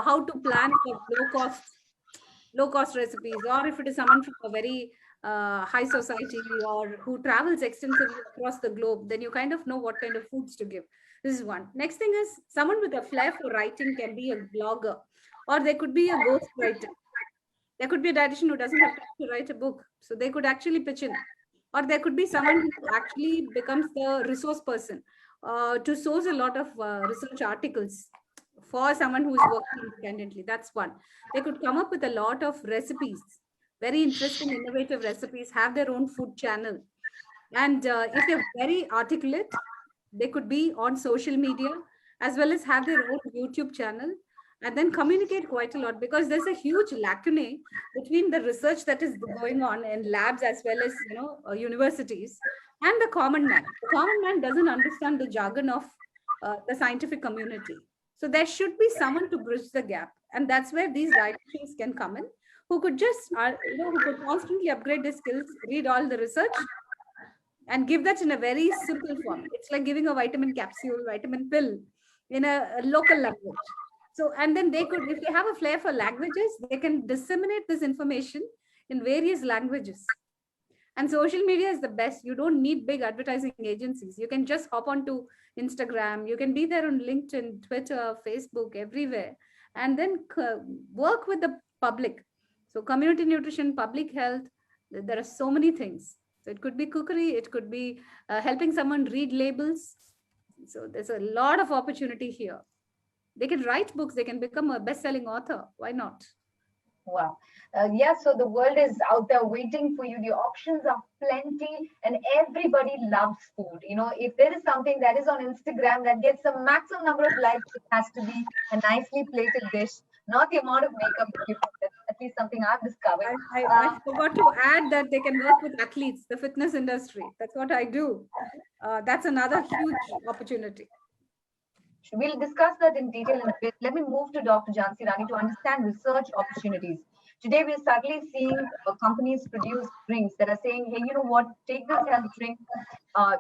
how to plan for low cost recipes, or if it is someone from a very high society or who travels extensively across the globe, then you kind of know what kind of foods to give. This is one. Next thing is someone with a flair for writing can be a blogger, or they could be a ghostwriter. There could be a dietitian who doesn't have time to write a book, so they could actually pitch in. Or there could be someone who actually becomes the resource person to source a lot of research articles for someone who is working independently. That's one. They could come up with a lot of recipes, very interesting, innovative recipes, have their own food channel. And if they're very articulate, they could be on social media as well as have their own YouTube channel, and then communicate quite a lot, because there's a huge lacunae between the research that is going on in labs as well as universities and the common man. The common man doesn't understand the jargon of the scientific community. So there should be someone to bridge the gap, and that's where these dietitians can come in, who could just who could constantly upgrade their skills, read all the research, and give that in a very simple form. It's like giving a vitamin capsule, vitamin pill in a local language. So, and then they could, if they have a flair for languages, they can disseminate this information in various languages. And social media is the best. You don't need big advertising agencies. You can just hop onto Instagram. You can be there on LinkedIn, Twitter, Facebook, everywhere, and then work with the public. So community nutrition, public health, there are so many things. So it could be cookery, it could be helping someone read labels. So there's a lot of opportunity here. They can write books, they can become a best-selling author. Why not? Wow. Yeah, so the world is out there waiting for you. The options are plenty and everybody loves food. You know, if there is something that is on Instagram that gets a maximum number of likes, it has to be a nicely plated dish, not the amount of makeup that you put. That's at least something I've discovered. I forgot to add that they can work with athletes, the fitness industry. That's what I do. That's another huge opportunity. We'll discuss that in detail in a bit. Let me move to Dr. Jhansi Rani to understand research opportunities. Today, we're suddenly seeing companies produce drinks that are saying, hey, you know what, take this health drink.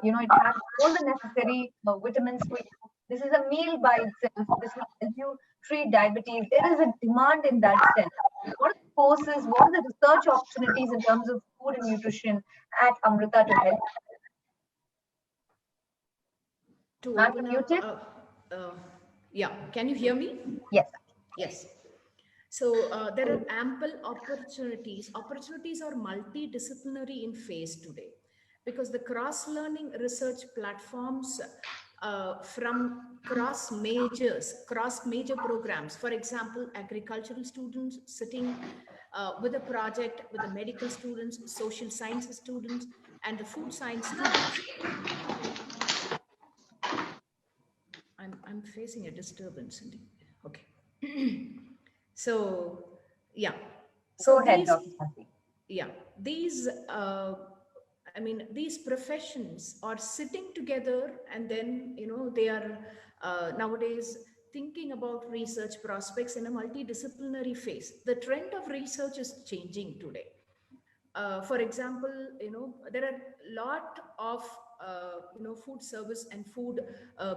You know, it has all the necessary vitamins for you. This is a meal by itself. This will help you treat diabetes. There is a demand in that sense. What are the courses? What are the research opportunities in terms of food and nutrition at Amrita to help? Ma'am, you're muted. Yeah, can you hear me? Yes. Yes. So there are ample opportunities. Opportunities are multidisciplinary in phase today because the cross-learning research platforms from cross major programs. For example, agricultural students sitting with a project with the medical students, social sciences students, and the food science students. I'm facing a disturbance. Okay. So, yeah. So go ahead, Dr. Jhansi. Yeah, these, these professions are sitting together and then, you know, they are nowadays thinking about research prospects in a multidisciplinary phase. The trend of research is changing today. For example, you know, there are a lot of, food service and food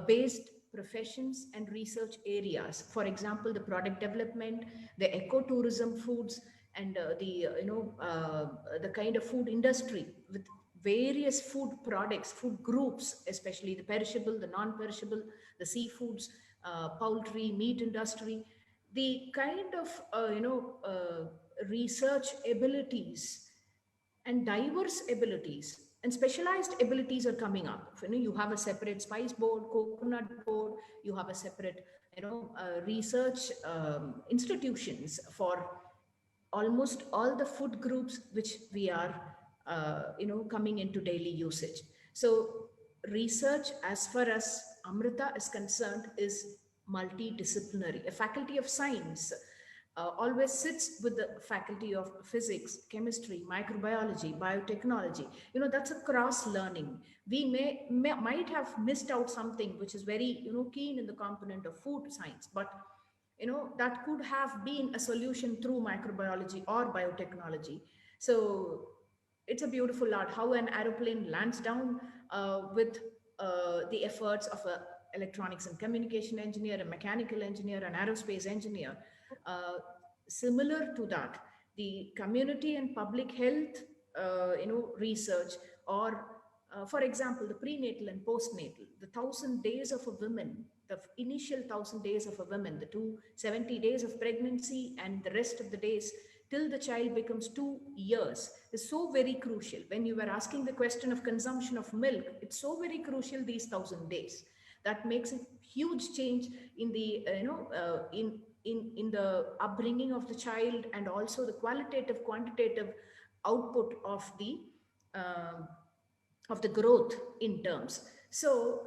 based professions and research areas. For example, the product development, the ecotourism foods, and the kind of food industry with various food products, food groups, especially the perishable, the non-perishable, the seafoods, poultry, meat industry, the kind of research abilities and diverse abilities and specialized abilities are coming up. You have a separate spice board, coconut board, you have a separate research institutions for almost all the food groups which we are coming into daily usage. So research, as far as Amrita is concerned, is multidisciplinary. A faculty of science always sits with the faculty of physics, chemistry, microbiology, biotechnology. That's a cross learning. We might have missed out something which is very keen in the component of food science, but that could have been a solution through microbiology or biotechnology. So it's a beautiful art how an aeroplane lands down with the efforts of a electronics and communication engineer, a mechanical engineer, an aerospace engineer. Similar to that, the community and public health, research, or for example, the prenatal and postnatal, the 1,000 days of a woman, the initial 1,000 days of a woman, the 270 days of pregnancy, and the rest of the days till the child becomes 2 years is so very crucial. When you were asking the question of consumption of milk, it's so very crucial, these 1,000 days. That makes a huge change in the, in the upbringing of the child, and also the qualitative, quantitative output of the growth in terms. So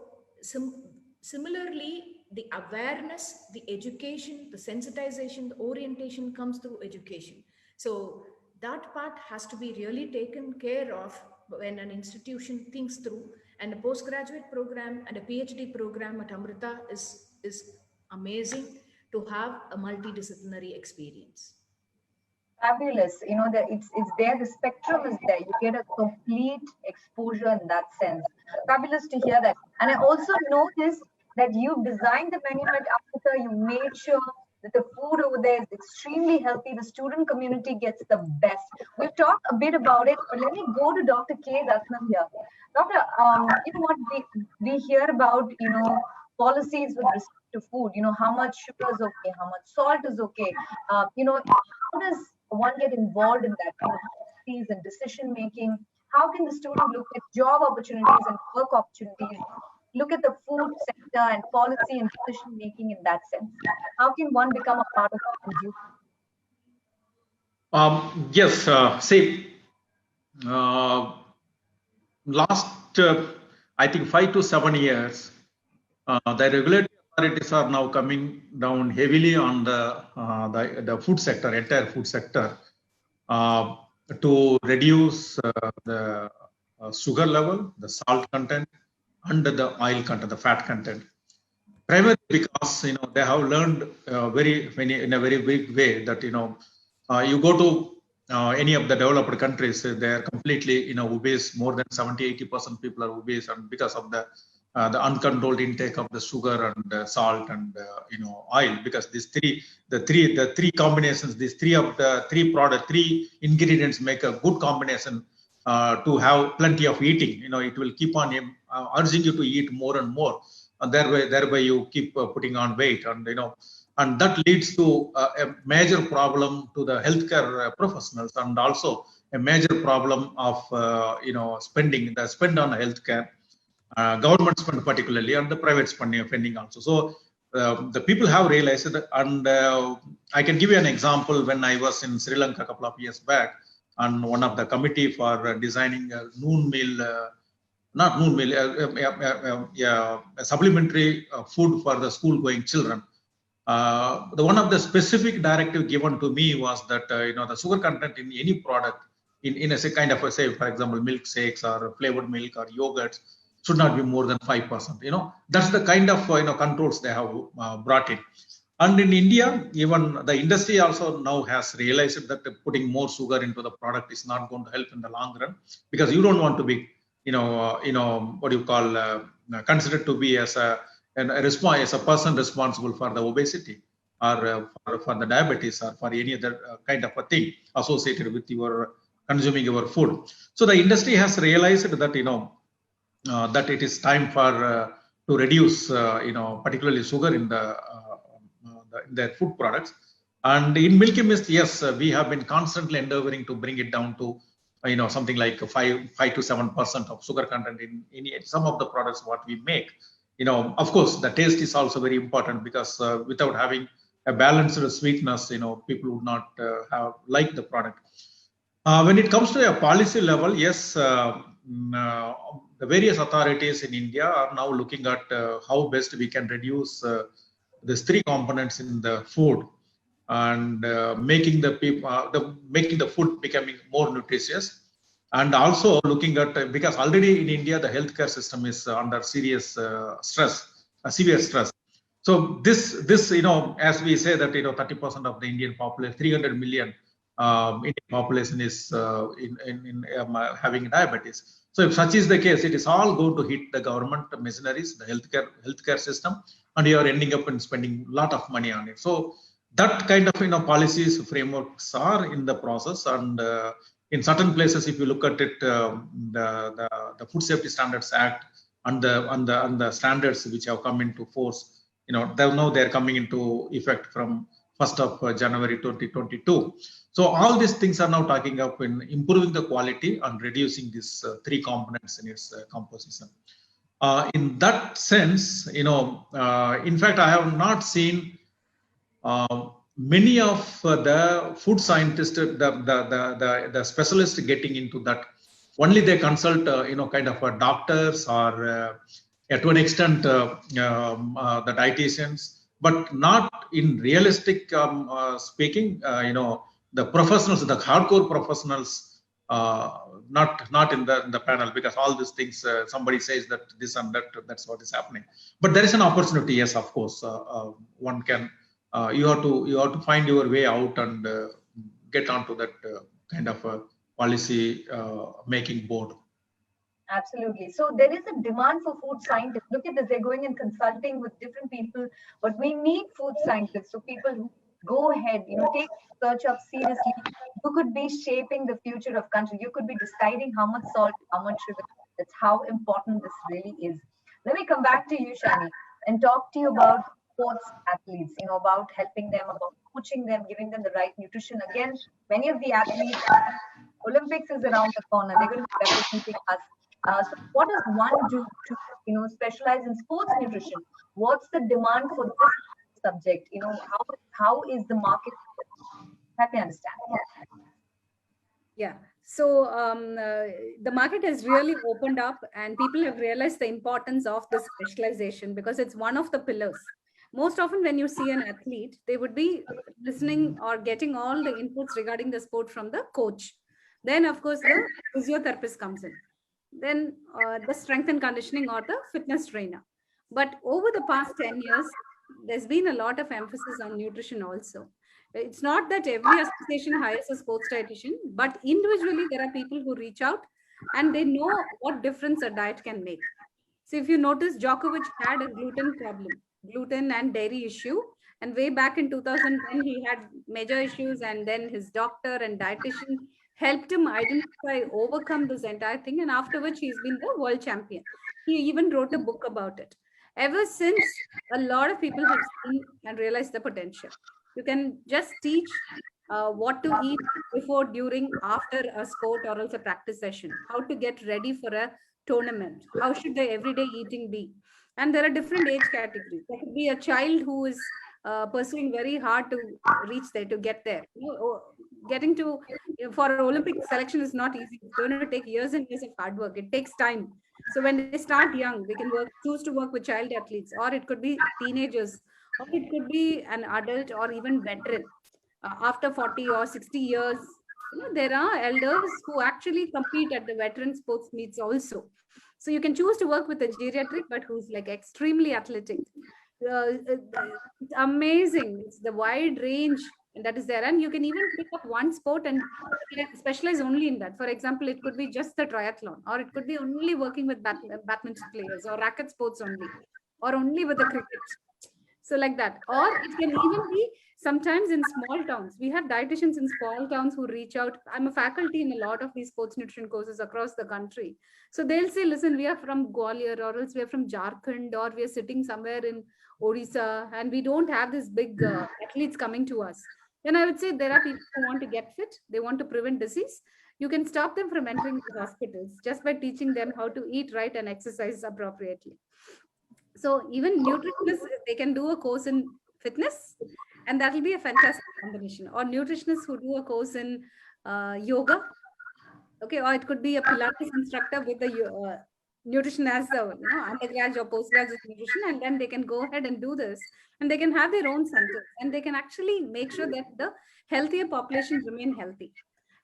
similarly, the awareness, the education, the sensitization, the orientation comes through education. So that part has to be really taken care of when an institution thinks through. And a postgraduate program and a PhD program at Amrita is amazing to have a multidisciplinary experience. Fabulous. That it's there, the spectrum is there. You get a complete exposure in that sense. Fabulous to hear that. And I also noticed that you designed the menu at Amrita. You made sure that the food over there is extremely healthy. The student community gets the best. We've talked a bit about it, but let me go to Dr. K. Ratnam here. Doctor, you know what, we hear about, policies with respect to food, how much sugar is okay, how much salt is okay. How does one get involved in that, policies and decision making? How can the student look at job opportunities and work opportunities, look at the food sector and policy and decision making in that sense? How can one become a part of the Yes, see, uh, last, I think 5 to 7 years, the regulatory authorities are now coming down heavily on the food sector, entire food sector, uh, to reduce the sugar level, the salt content, and the oil content, the fat content. Primarily because they have learned in a very big way that you go to any of the developed countries, they are completely obese. More than 70-80% people are obese, and because of the uncontrolled intake of the sugar and salt and oil. Because the three combinations, these three ingredients make a good combination to have plenty of eating. It will keep on urging you to eat more and more, and thereby you keep putting on weight, and that leads to a major problem to the healthcare professionals, and also a major problem of spending on healthcare, government spend particularly, and the private spending also. So the people have realized it, and I can give you an example. When I was in Sri Lanka a couple of years back, on one of the committee for designing a noon meal, not noon meal, a supplementary food for the school-going children. The one of the specific directive given to me was that the sugar content in any product, in a kind of say, for example, milkshakes or flavored milk or yogurts, should not be more than 5%. That's the kind of controls they have brought in. And in India, even the industry also now has realized that putting more sugar into the product is not going to help in the long run, because you don't want to be what do you call considered to be as a person responsible for the obesity, or for the diabetes, or for any other kind of a thing associated with your consuming your food. So the industry has realized that that it is time for to reduce particularly sugar in their food products. And in Milky Mist, yes, we have been constantly endeavoring to bring it down to something like 5 to 7% of sugar content in some of the products what we make. Of course, the taste is also very important, because without having a balanced sweetness, people would not have liked the product. When it comes to a policy level, yes, the various authorities in India are now looking at how best we can reduce these three components in the food, and making the food becoming more nutritious. And also looking at, because already in India the healthcare system is under serious severe stress. So this as we say that 30% of the Indian population, 300 million Indian population is having diabetes. So if such is the case, it is all going to hit the government machineries, the healthcare system, and you are ending up in spending a lot of money on it. So that kind of policies, frameworks are in the process. And in certain places, if you look at it, the Food Safety Standards Act and the standards which have come into force, they're coming into effect from 1st of January 2022. So all these things are now talking up in improving the quality and reducing these three components in its composition. In that sense, in fact, I have not seen many of the food scientists, the specialists getting into that. Only they consult, kind of doctors, or to an extent the dietitians, but not in realistic speaking. The professionals, the hardcore professionals, not in the panel, because all these things somebody says that this and that's what is happening. But there is an opportunity, yes, of course. One can. You have to find your way out and get onto that kind of a policy making board. Absolutely. So there is a demand for food scientists. Look at this, they're going and consulting with different people, but we need food scientists. So people who go ahead, take research up seriously. You could be shaping the future of country. You could be deciding how much salt, how much sugar. That's how important this really is. Let me come back to you, Shani, and talk to you about sports athletes, about helping them, about coaching them, giving them the right nutrition. Again, many of the athletes Olympics is around the corner. They're going to be representing us. So what does one do to, specialize in sports nutrition? What's the demand for this subject? How is the market? Help me understand. Yeah. So the market has really opened up, and people have realized the importance of this specialization because it's one of the pillars. Most often, when you see an athlete, they would be listening or getting all the inputs regarding the sport from the coach. Then, of course, the physiotherapist comes in. Then the strength and conditioning or the fitness trainer. But over the past 10 years, there's been a lot of emphasis on nutrition also. It's not that every association hires a sports dietitian, but individually there are people who reach out and they know what difference a diet can make. So if you notice, Djokovic had a gluten problem, gluten and dairy issue. And way back in 2010, he had major issues, and then his doctor and dietitian helped him identify, overcome this entire thing. And afterwards, he's been the world champion. He even wrote a book about it. Ever since, a lot of people have seen and realized the potential. You can just teach what to eat before, during, after a sport or else a practice session, how to get ready for a tournament, how should the everyday eating be. And there are different age categories. There could be a child who is pursuing very hard to reach there, to get there. Getting to, for Olympic selection is not easy. It's going to take years and years of hard work. It takes time. So when they start young, they can choose to work with child athletes, or it could be teenagers, or it could be an adult or even veteran. After 40 or 60 years, there are elders who actually compete at the veteran sports meets also. So you can choose to work with a geriatric, but who's like extremely athletic. It's amazing. It's the wide range that is there. And you can even pick up one sport and specialize only in that. For example, it could be just the triathlon, or it could be only working with badminton players, or racket sports only, or only with the cricket. So like that. Or it can even be sometimes in small towns. We have dietitians in small towns who reach out. I'm a faculty in a lot of these sports nutrition courses across the country. So they'll say, listen, we are from Gwalior, or else we are from Jharkhand, or we are sitting somewhere in Odisha, and we don't have this big athletes coming to us. Then I would say there are people who want to get fit, they want to prevent disease. You can stop them from entering the hospitals just by teaching them how to eat right and exercise appropriately. So even nutritionists, they can do a course in fitness, and that will be a fantastic combination. Or nutritionists who do a course in yoga, okay, or it could be a Pilates instructor with the nutrition as the undergraduate or postgraduate nutrition, and then they can go ahead and do this, and they can have their own centers, and they can actually make sure that the healthier population remain healthy.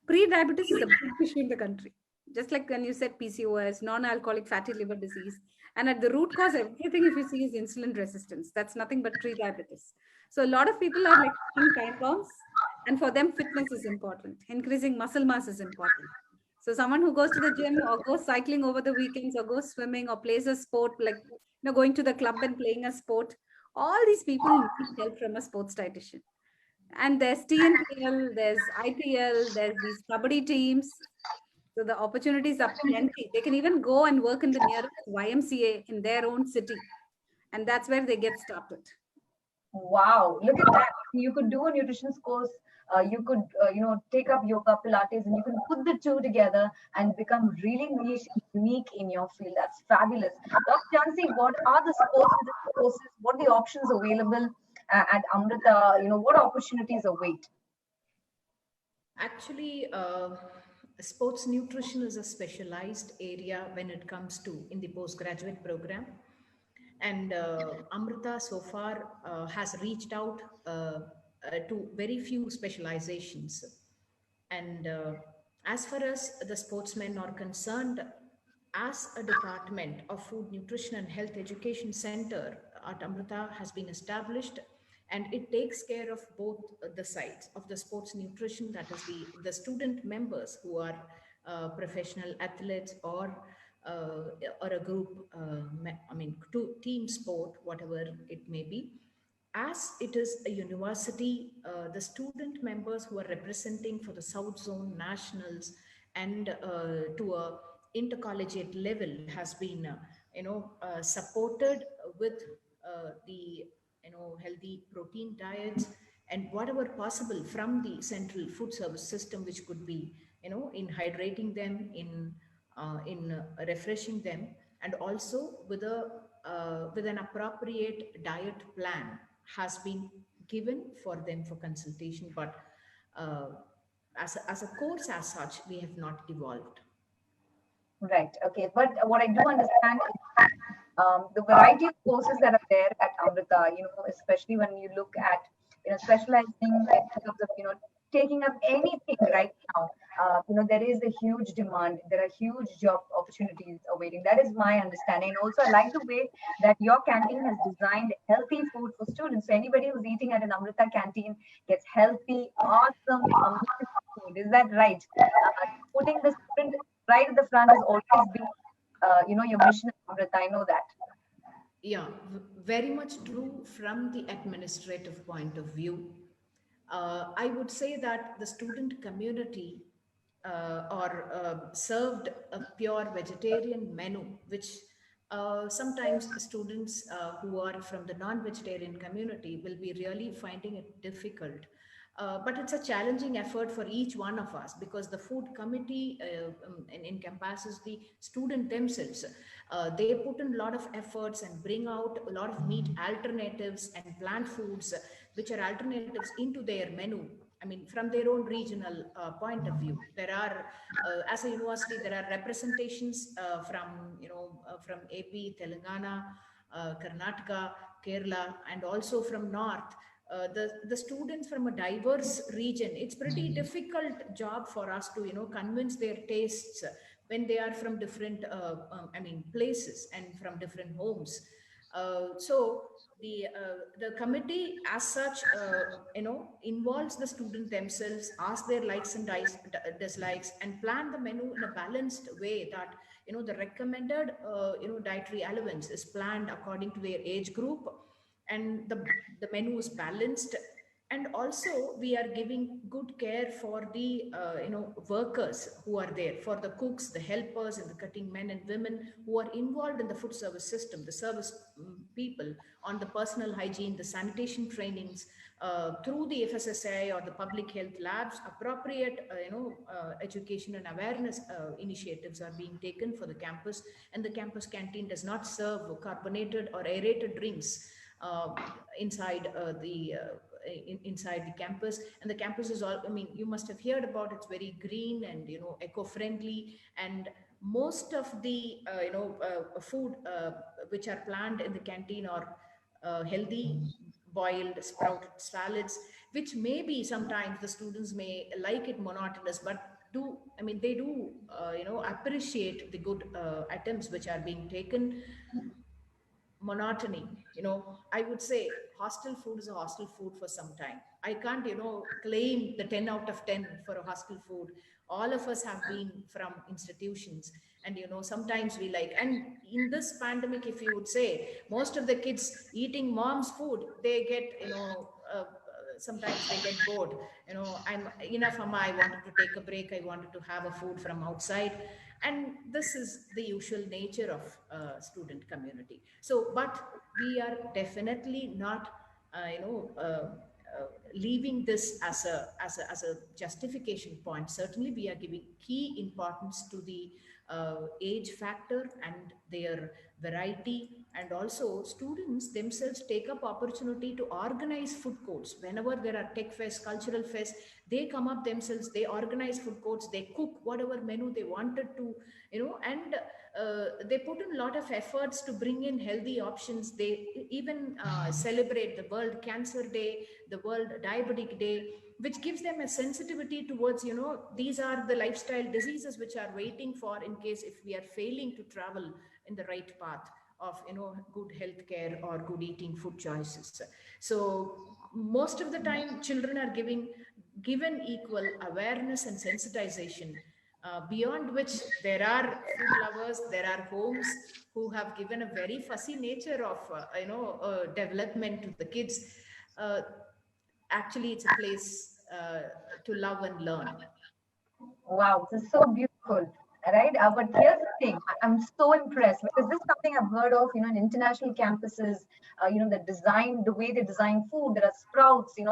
Pre-diabetes is a big issue in the country. Just like when you said PCOS, non-alcoholic fatty liver disease. And at the root cause, everything if you see is insulin resistance. That's nothing but pre-diabetes. So a lot of people are like time bombs. And for them, fitness is important. Increasing muscle mass is important. So someone who goes to the gym or goes cycling over the weekends or goes swimming or plays a sport, like going to the club and playing a sport, all these people need help from a sports dietitian. And there's TNPL, there's IPL, there's these kabaddi teams. So the opportunities are plenty. They can even go and work in the nearest YMCA in their own city. And that's where they get started. Wow, look at that. You could do a nutrition course. You could, take up yoga, Pilates, and you can put the two together and become really niche and unique in your field. That's fabulous. Dr. Jhansi, what are the sports courses? What are the options available at Amrita? What opportunities await? Actually, sports nutrition is a specialized area when it comes to in the postgraduate program. And Amrita so far has reached out to very few specializations. And as far as the sportsmen are concerned, as a department of Food Nutrition and Health Education Center at Amrita has been established, and it takes care of both the sides of the sports nutrition, that is the student members who are professional athletes uh, or a group, team sport, whatever it may be. As it is a university, the student members who are representing for the South Zone Nationals and to a intercollegiate level has been, supported with the healthy protein diets and whatever possible from the central food service system, which could be, in hydrating them, in refreshing them, and also with an appropriate diet plan has been given for them for consultation. But uh, as a course as such, we have not evolved. Right. Okay. But what I do understand is the variety of courses that are there at Amrita, especially when you look at, specializing in terms of, taking up anything right now, there is a huge demand. There are huge job opportunities awaiting. That is my understanding. And also, I like the way that your canteen has designed healthy food for students. So anybody who's eating at an Amrita canteen gets healthy, awesome, amazing food. Is that right? Putting the student right at the front has always been, your mission, Amrita. I know that. Yeah, very much true from the administrative point of view. I would say that the student community or served a pure vegetarian menu, which sometimes students who are from the non-vegetarian community will be really finding it difficult. But it's a challenging effort for each one of us, because the food committee encompasses the student themselves. They put in a lot of efforts and bring out a lot of meat alternatives and plant foods, which are alternatives into their menu. I mean, from their own regional point of view, there are, as a university, there are representations from AP, Telangana, Karnataka, Kerala, and also from North. The students from a diverse region, it's pretty difficult job for us to convince their tastes when they are from different places and from different homes. So the committee as such involves the student themselves, ask their likes and dislikes, and plan the menu in a balanced way, that the recommended dietary allowance is planned according to their age group, and the menu is balanced. And also we are giving good care for the workers who are there, for the cooks, the helpers, and the cutting men and women who are involved in the food service system, the service people, on the personal hygiene, the sanitation trainings, through the FSSAI or the public health labs. Appropriate education and awareness initiatives are being taken for the campus, and the campus canteen does not serve carbonated or aerated drinks uh, inside inside the campus. And the campus is all, I mean, you must have heard about, it's very green and eco-friendly, and most of the food which are planned in the canteen are healthy, boiled sprouted salads, which maybe sometimes the students may like it monotonous, but they do appreciate the good items which are being taken. Monotony, I would say hostel food is a hostel food for some time. I can't claim the 10 out of 10 for a hostel food. All of us have been from institutions, and sometimes we like, and in this pandemic, if you would say, most of the kids eating mom's food, they get sometimes they get bored. I'm enough, Amma, I wanted to take a break, I wanted to have a food from outside. And this is the usual nature of student community. So but we are definitely not leaving this as a justification point. Certainly we are giving key importance to the age factor and their variety, and also students themselves take up opportunity to organize food courts whenever there are tech fest, cultural fest. They come up themselves, they organize food courts, they cook whatever menu they wanted to, and they put in a lot of efforts to bring in healthy options. They even celebrate the World Cancer Day, the World Diabetic Day, which gives them a sensitivity towards, these are the lifestyle diseases which are waiting for, in case if we are failing to travel in the right path of good health care or good eating food choices. So most of the time children are given equal awareness and sensitization, beyond which there are food lovers, there are homes who have given a very fussy nature of development to the kids. uh, Actually it's a place to love and learn. Wow, this is so beautiful. right? But here's the thing, I'm so impressed because this is something I've heard of, in international campuses, the design, the way they design food, there are sprouts, the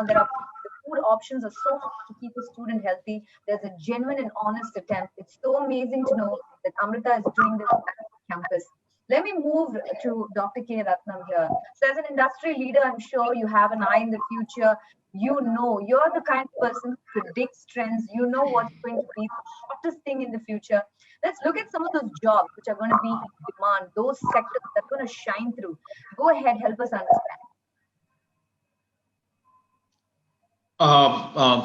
food options are so much to keep a student healthy. There's a genuine and honest attempt. It's so amazing to know that Amrita is doing this at campus. Let me move to Dr. K. Ratnam here. So as an industry leader, I'm sure you have an eye in the future. You're the kind of person who predicts trends. You know what's going to be the hottest thing in the future. Let's look at some of those jobs which are going to be in demand, those sectors that are going to shine through. Go ahead, help us understand.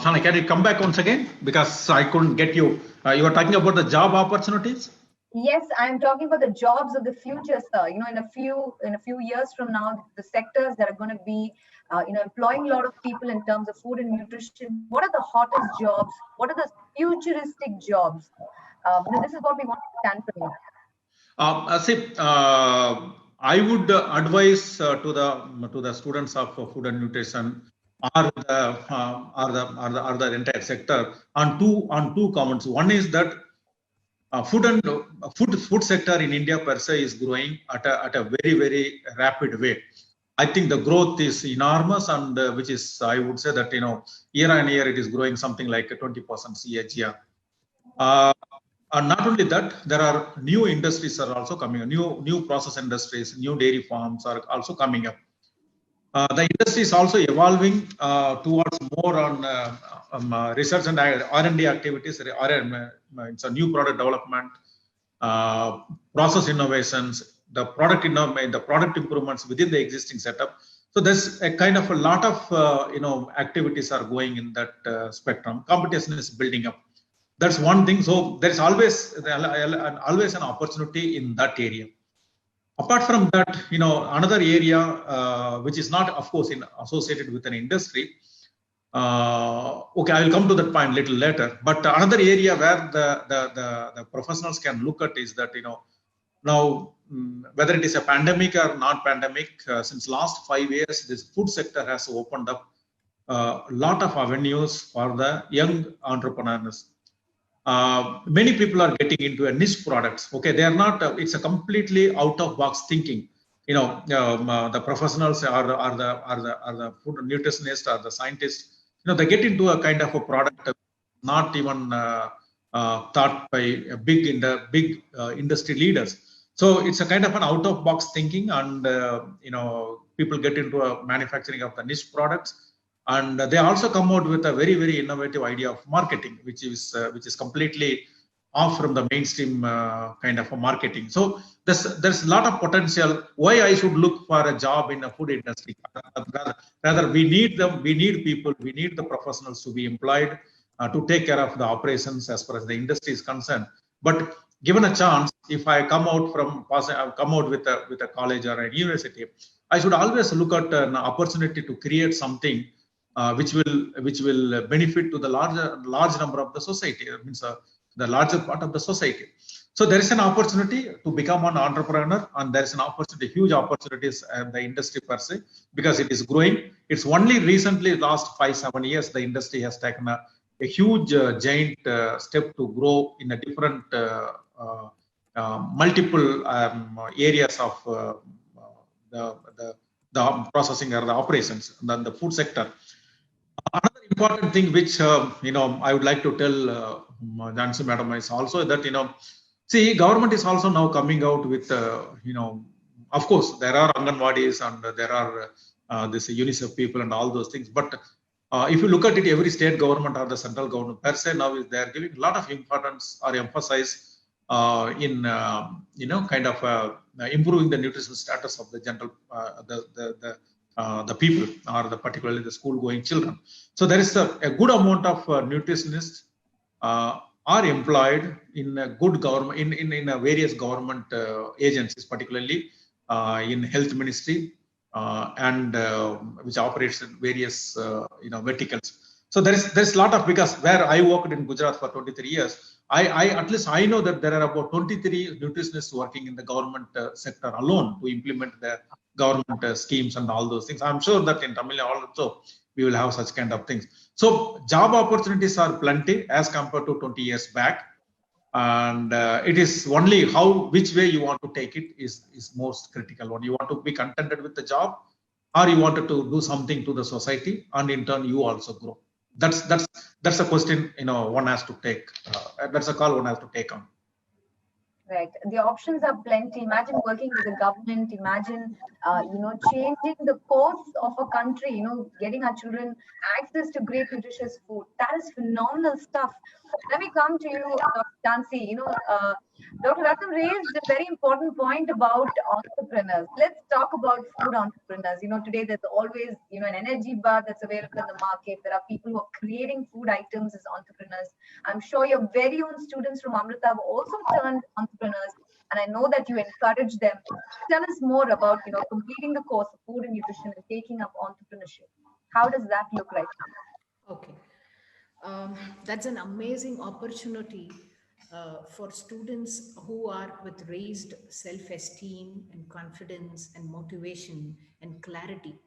Sana, can you come back once again? Because I couldn't get you. You were talking about the job opportunities? Yes, I'm talking about the jobs of the future, sir. In a few years from now, the sectors that are going to be, employing a lot of people in terms of food and nutrition. What are the hottest jobs? What are the futuristic jobs? This is what we want to stand from you. I would advise to the students of food and nutrition or the entire sector on two comments. One is that food sector in India per se is growing at a very, very rapid way. I think the growth is enormous, and which is, I would say that year on year it is growing something like 20% CAGR. And not only that, there are new industries are also coming, new process industries, new dairy farms are also coming up. The industry is also evolving towards more on research and R&D activities. It's a new product development, process innovations, the product improvements within the existing setup. So there's a kind of a lot of activities are going in that spectrum. Competition is building up. That's one thing. So there's always an opportunity in that area. Apart from that, another area which is not, of course, associated with an industry. Okay, I will come to that point a little later. But another area where the professionals can look at is that now whether it is a pandemic or not pandemic, since last 5 years, this food sector has opened up a lot of avenues for the young entrepreneurs. Many people are getting into a niche products. Okay, they are not. It's a completely out of box thinking. The professionals are the food nutritionists or the scientists. They get into a kind of a product not even thought by big industry leaders. So it's a kind of an out of box thinking, and people get into a manufacturing of the niche products. And they also come out with a very, very innovative idea of marketing, which is completely off from the mainstream kind of a marketing. So there's a lot of potential. Why I should look for a job in a food industry? Rather, we need them. We need people. We need the professionals to be employed to take care of the operations as far as the industry is concerned. But given a chance, if I come out with a college or a university, I should always look at an opportunity to create something which will benefit to the large number of the society. That means the larger part of the society. So there is an opportunity to become an entrepreneur, and there is an opportunity, huge opportunities in the industry per se, because it is growing. It's only recently, last 5-7 years, the industry has taken a huge giant step to grow in a different multiple areas of the processing or the operations, and the food sector. Another important thing which I would like to tell Jhansi Madam is also that see, government is also now coming out with of course there are Anganwadis and there are this UNICEF people and all those things. But if you look at it, every state government or the central government per se now they are giving a lot of importance or emphasis in kind of improving the nutritional status of the general the people, or particularly the school-going children. So there is a good amount of nutritionists are employed in a good government in various government agencies, particularly in health ministry and which operates in various verticals. So there's a lot of, because where I worked in Gujarat for 23 years, I at least I know that there are about 23 nutritionists working in the government sector alone to implement the government schemes and all those things. I'm sure that in Tamil Nadu also we will have such kind of things. So job opportunities are plenty as compared to 20 years back. and it is only which way you want to take it is most critical one. You want to be contented with the job, or you wanted to do something to the society, and in turn you also grow. That's a question, one has to take. That's a call one has to take on. Right. The options are plenty. Imagine working with the government. Imagine, changing the course of a country. Getting our children access to great nutritious food. That is phenomenal stuff. Let me come to you, Dr. Jansi. Dr. Ratnam raised a very important point about entrepreneurs. Let's talk about food entrepreneurs. Today there's always, an energy bar that's available in the market. There are people who are creating food items as entrepreneurs. I'm sure your very own students from Amrita have also turned entrepreneurs, and I know that you encourage them. Tell us more about, completing the course of food and nutrition and taking up entrepreneurship. How does that look right now? Okay. That's an amazing opportunity for students who are with raised self-esteem and confidence and motivation and clarity.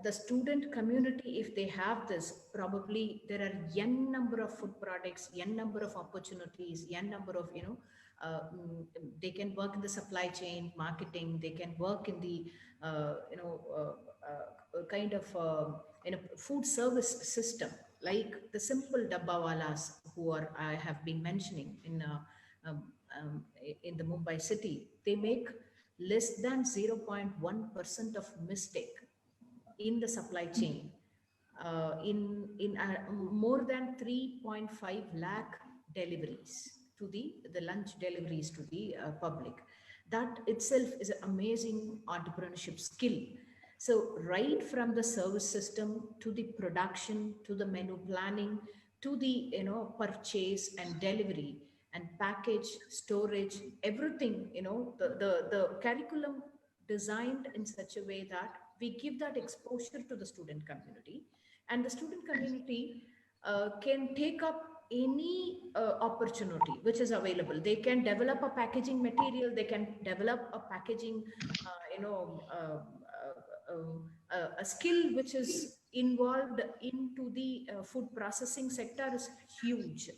The student community, if they have this, probably there are n number of food products, n number of opportunities, n number of, they can work in the supply chain, marketing, they can work in the, kind of, food service system, like the simple dabbawalas who I have been mentioning in the Mumbai city. They make less than 0.1% of mistake in the supply chain, in more than 3.5 lakh deliveries to the lunch deliveries to the public. That itself is an amazing entrepreneurship skill. So right from the service system to the production, to the menu planning, to the purchase and delivery and package, storage, everything, the curriculum designed in such a way that we give that exposure to the student community, and the student community can take up any opportunity which is available. They can develop a packaging material, they can develop a packaging a skill which is involved into the food processing sector is huge.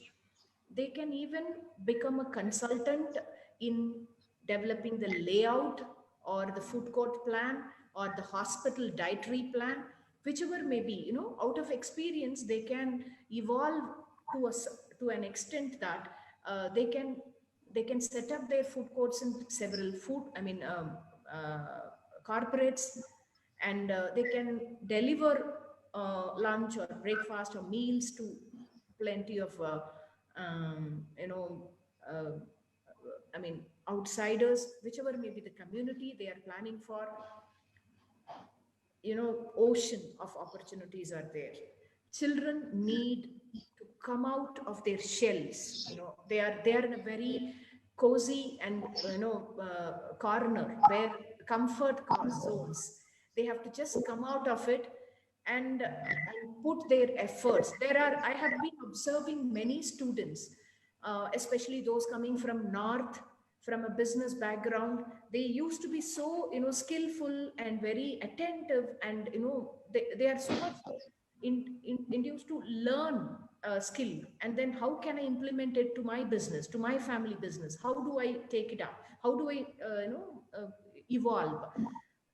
They can even become a consultant in developing the layout or the food court plan or the hospital dietary plan, whichever may be. Out of experience, they can evolve to an extent that they can set up their food courts in several corporates, and they can deliver lunch or breakfast or meals to plenty of outsiders, whichever may be the community they are planning for. Ocean of opportunities are there. Children need to come out of their shells. They are in a very cozy and corner where comfort zones. They have to just come out of it and put their efforts. I have been observing many students, especially those coming from north, from a business background. They used to be so skillful and very attentive, and they are so much induced to learn a skill, and then how can I implement it to my business, to my family business? How do I take it up? How do I evolve?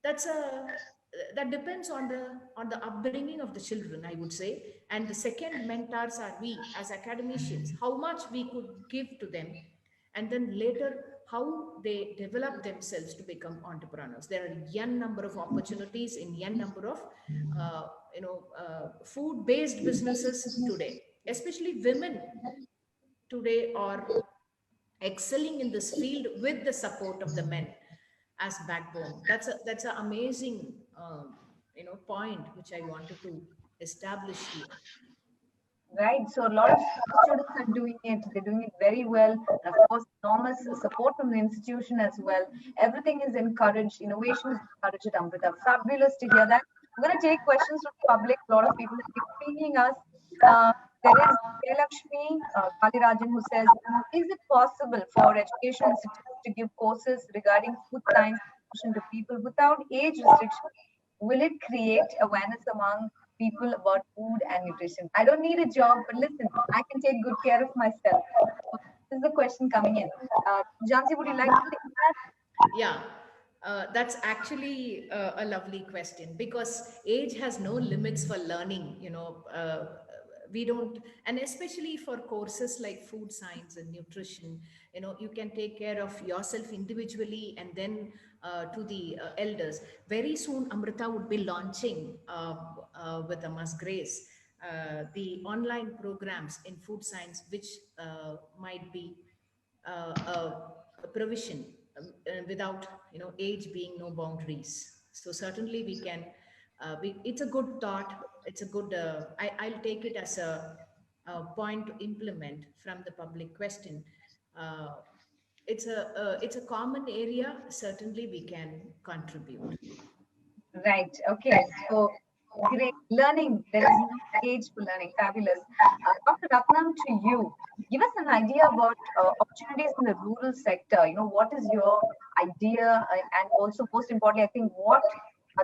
That depends on the upbringing of the children, I would say. And the second, mentors are we as academicians, how much we could give to them, and then later how they develop themselves to become entrepreneurs. There are n number of opportunities in n number of food-based businesses today. Especially women today are excelling in this field with the support of the men as backbone. That's an amazing point which I wanted to establish here. Right. So a lot of students are doing it. They're doing it very well. And of course, enormous support from the institution as well. Everything is encouraged. Innovation is encouraged at Amrita. Fabulous to hear that. I'm going to take questions from the public. A lot of people have been pinging us. There is Lakshmi Kalirajan who says, is it possible for education institutes to give courses regarding food science to people without age restriction? Will it create awareness among people about food and nutrition? I don't need a job, but listen, I can take good care of myself. So is the question coming in. Jhansi, would you like to take that? Yeah, that's actually a lovely question, because age has no limits for learning. We don't, and especially for courses like food science and nutrition, you can take care of yourself individually and then to the elders. Very soon, Amrita would be launching with Amas Grace the online programs in food science, which might be a provision without age being no boundaries. So certainly we can it's a good thought. It's a good I'll take it as a point to implement from the public question. uh, it's a common area. Certainly we can contribute. Right. Okay. So great. Learning. There is no age for learning. Fabulous. Dr. Ratnam, to you, give us an idea about opportunities in the rural sector. What is your idea? And also, most importantly, I think what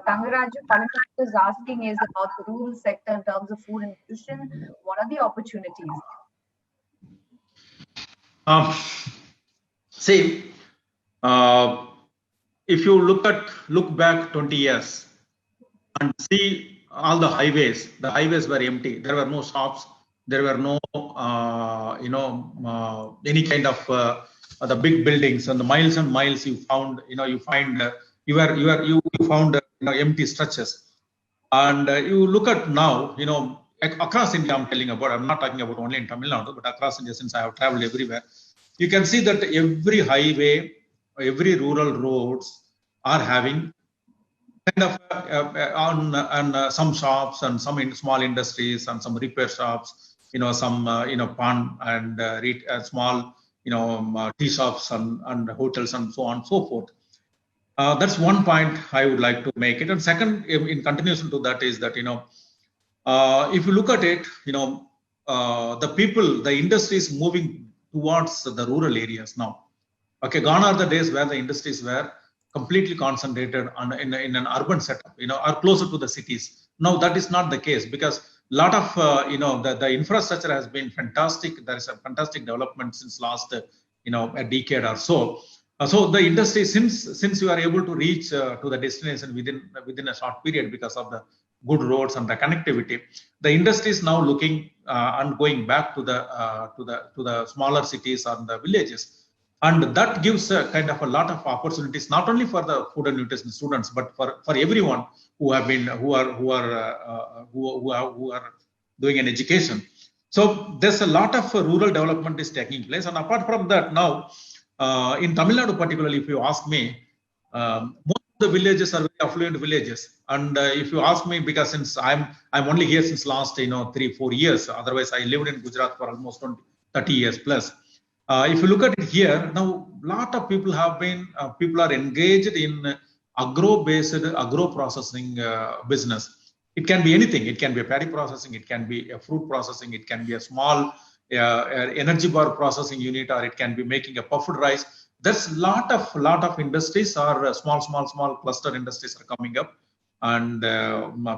Tangaraju Palanappu is asking is about the rural sector in terms of food and nutrition. What are the opportunities? See, uh, if you look back 20 years and see all the highways were empty. There were no shops. There were no, any kind of the big buildings, and miles you found, you find, you found, empty stretches. And you look at now, across India, I'm not talking about only in Tamil Nadu, but across India, since I have traveled everywhere, you can see that every highway, every rural roads are having kind of on some shops and some small industries and some repair shops, some pawn and small tea shops and hotels and so on and so forth. That's one point I would like to make it. And second, in continuation to that, is that if you look at it, the industry is moving towards the rural areas now. Okay, gone are the days where the industries were completely concentrated in an urban setup, or closer to the cities. Now that is not the case, because a lot of the infrastructure has been fantastic. There is a fantastic development since last a decade or so. So the industry, since you are able to reach to the destination within a short period because of the good roads and the connectivity, the industry is now looking and going back to the smaller cities and the villages. And that gives a kind of a lot of opportunities, not only for the food and nutrition students, but for everyone who are doing an education. So there's a lot of rural development is taking place. And apart from that, now in Tamil Nadu particularly, if you ask me, most of the villages are very affluent villages. And if you ask me, because since I'm only here since last 3-4 years, otherwise I lived in Gujarat for almost 30 years plus. If you look at it here, now a lot of people people are engaged in agro processing business. It can be anything. It can be a paddy processing, it can be a fruit processing, it can be a small energy bar processing unit, or it can be making a puffed rice. There's lot of industries, or small cluster industries are coming up, and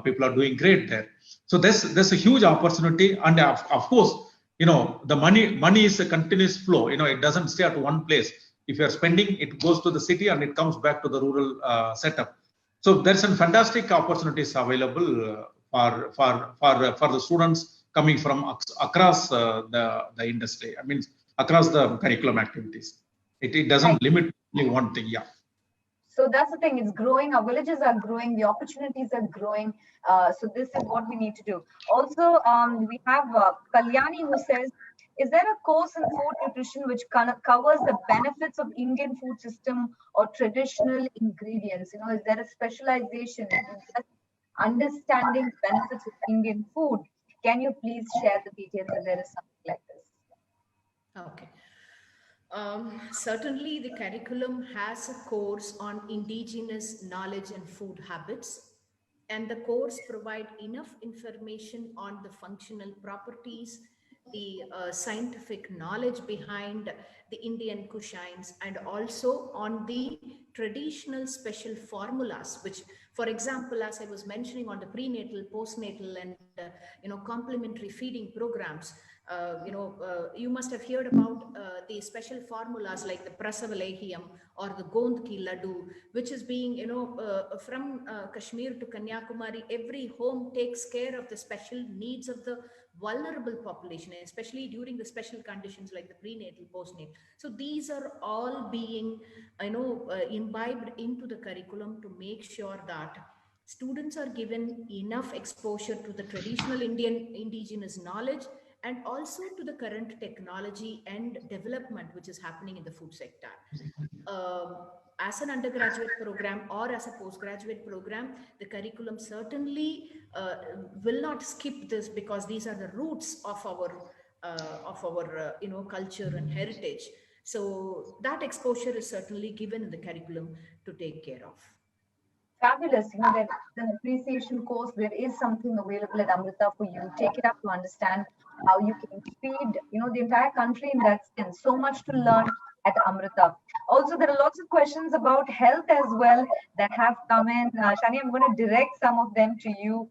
people are doing great there. So there's a huge opportunity, and of course, the money is a continuous flow. It doesn't stay at one place. If you're spending, it goes to the city and it comes back to the rural setup. So there's some fantastic opportunities available for the students coming from across the industry. I mean, across the curriculum activities. It doesn't limit only one thing. Yeah. So that's the thing, it's growing, our villages are growing, the opportunities are growing. So this is what we need to do. Also, we have Kalyani who says, is there a course in food nutrition which covers the benefits of Indian food system or traditional ingredients? Is there a specialization in just understanding benefits of Indian food? Can you please share the details if there is something like this? Okay. Certainly, the curriculum has a course on indigenous knowledge and food habits, and the course provide enough information on the functional properties, the scientific knowledge behind the Indian cuisines, and also on the traditional special formulas, which, for example, as I was mentioning on the prenatal, postnatal, and complementary feeding programs, You must have heard about the special formulas like the Prasavalehiam or the Gond Ki Laddu, which is being, from Kashmir to Kanyakumari, every home takes care of the special needs of the vulnerable population, especially during the special conditions like the prenatal, postnatal. So these are all being, imbibed into the curriculum to make sure that students are given enough exposure to the traditional indigenous knowledge, and also to the current technology and development which is happening in the food sector. As an undergraduate program or as a postgraduate program, the curriculum certainly will not skip this, because these are the roots of our culture and heritage. So that exposure is certainly given in the curriculum to take care of. Fabulous. There's an appreciation course. There is something available at Amrita for you. Take it up to understand how you can feed, the entire country in that sense. So much to learn at Amrita. Also, there are lots of questions about health as well that have come in. Shani, I'm going to direct some of them to you.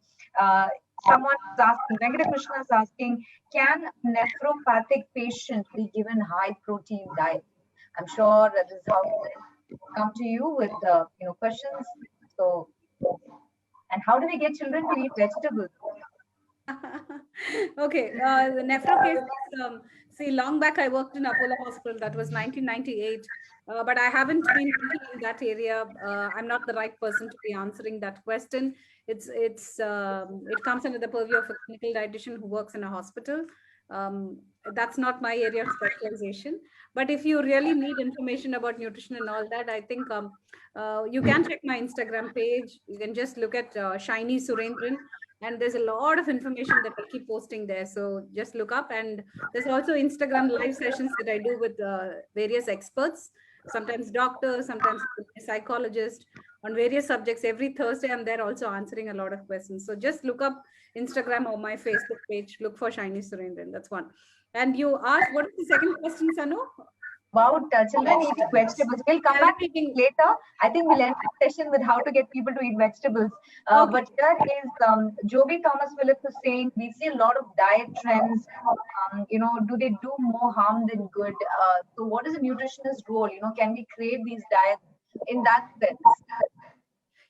Someone is asking, Venkata Krishna is asking, can a nephropathic patient be given high protein diet? I'm sure that this is how come to you with questions. So, and how do we get children to eat vegetables? Okay, the nephro case is, see, long back I worked in Apollo Hospital. That was 1998. But I haven't been working in that area. I'm not the right person to be answering that question. It comes under the purview of a clinical dietitian who works in a hospital. That's not my area of specialization. But if you really need information about nutrition and all that, I think you can check my Instagram page. You can just look at Shiny Surendran, and there's a lot of information that I keep posting there. So just look up. And there's also Instagram live sessions that I do with various experts, sometimes doctors, sometimes psychologists, on various subjects. Every Thursday, I'm there also answering a lot of questions. So just look up Instagram or my Facebook page, look for Shiny Surendran. That's one. And you asked, what is the second question, Sanu? About children eating vegetables. We'll come back later. I think we'll end the session with how to get people to eat vegetables. Okay. But here is Joby Thomas Phillips is saying, we see a lot of diet trends. Do they do more harm than good? So what is a nutritionist's role? Can we create these diets in that sense?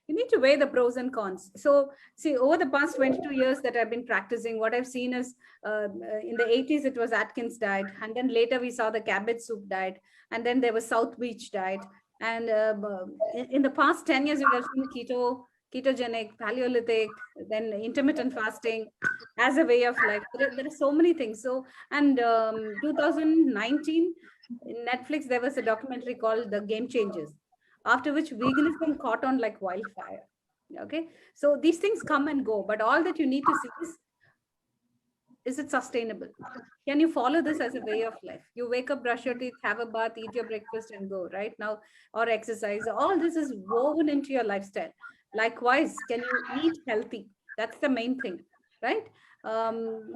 You need to weigh the pros and cons. So see, over the past 22 years that I've been practicing, what I've seen is in the 80s, it was Atkins diet. And then later we saw the cabbage soup diet. And then there was South Beach diet. And in the past 10 years, you have seen ketogenic, Paleolithic, then intermittent fasting as a way of life. There are so many things. So, and 2019, in Netflix, there was a documentary called The Game Changers, after which veganism caught on like wildfire. Okay, so these things come and go, but all that you need to see is it sustainable? Can you follow this as a way of life? You wake up, brush your teeth, have a bath, eat your breakfast and go, right? Now, or exercise. All this is woven into your lifestyle. Likewise, can you eat healthy? That's the main thing, right?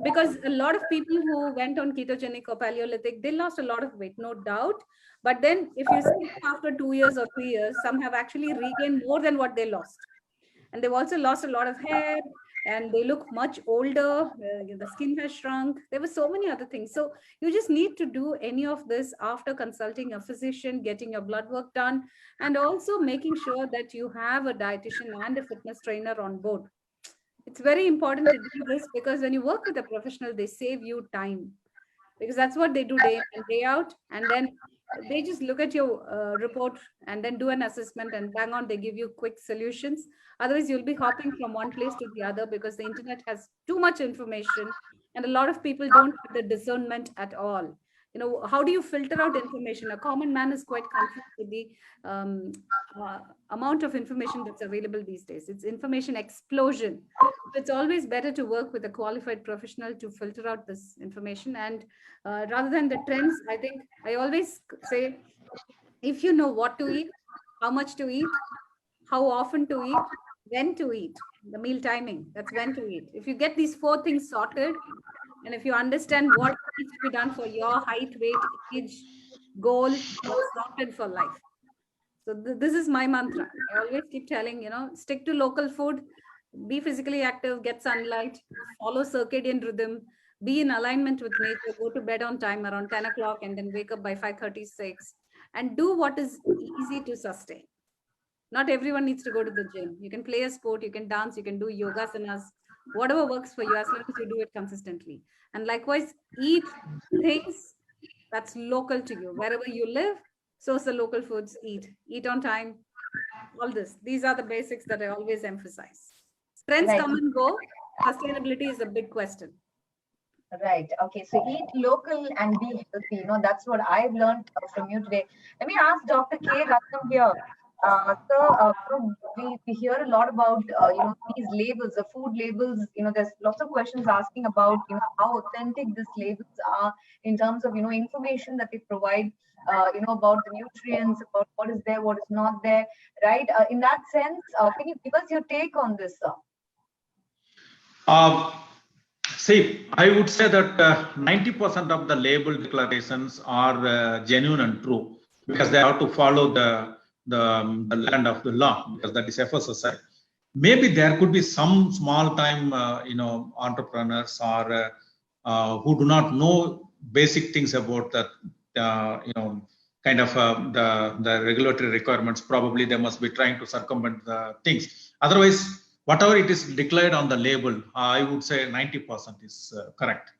Because a lot of people who went on ketogenic or Paleolithic, they lost a lot of weight, no doubt. But then if you see after 2 years or 3 years, some have actually regained more than what they lost. And they've also lost a lot of hair, and they look much older. The skin has shrunk. There were so many other things. So you just need to do any of this after consulting a physician, getting your blood work done, and also making sure that you have a dietitian and a fitness trainer on board. It's very important to do this, because when you work with a professional, they save you time, because that's what they do day in and day out. And then they just look at your report and then do an assessment, and bang on, they give you quick solutions. Otherwise, you'll be hopping from one place to the other, because the internet has too much information, and a lot of people don't have the discernment at all. How do you filter out information? A common man is quite confused with the amount of information that's available these days. It's information explosion. It's always better to work with a qualified professional to filter out this information. And rather than the trends, I think I always say, if you know what to eat, how much to eat, how often to eat, when to eat, the meal timing, that's when to eat. If you get these 4 things sorted, and if you understand what needs to be done for your height, weight, age, goal, you're sorted for life. So this is my mantra. I always keep telling, stick to local food, be physically active, get sunlight, follow circadian rhythm, be in alignment with nature, go to bed on time around 10 o'clock and then wake up by 5:36 and do what is easy to sustain. Not everyone needs to go to the gym. You can play a sport, you can dance, you can do yoga asanas, whatever works for you as long as you do it consistently. And likewise, eat things that's local to you. Wherever you live, source the local foods, eat on time, all this. These are the basics that I always emphasize. Trends Right. come and go. Sustainability is a big question. Right. Okay. So eat local and be healthy. That's what I've learned from you today. Let me ask Dr. K. Ratnam here. We hear a lot about these labels, the food labels. There's lots of questions asking about how authentic these labels are in terms of information that they provide. About the nutrients, about what is there, what is not there. Right. In that sense, can you give us your take on this, sir? See, I would say that 90% of the label declarations are genuine and true because they have to follow the land of the law, because that is FSSAI. Maybe there could be some small time, entrepreneurs or who do not know basic things about that, kind of the regulatory requirements. Probably they must be trying to circumvent the things. Otherwise, whatever it is declared on the label, I would say 90% is correct.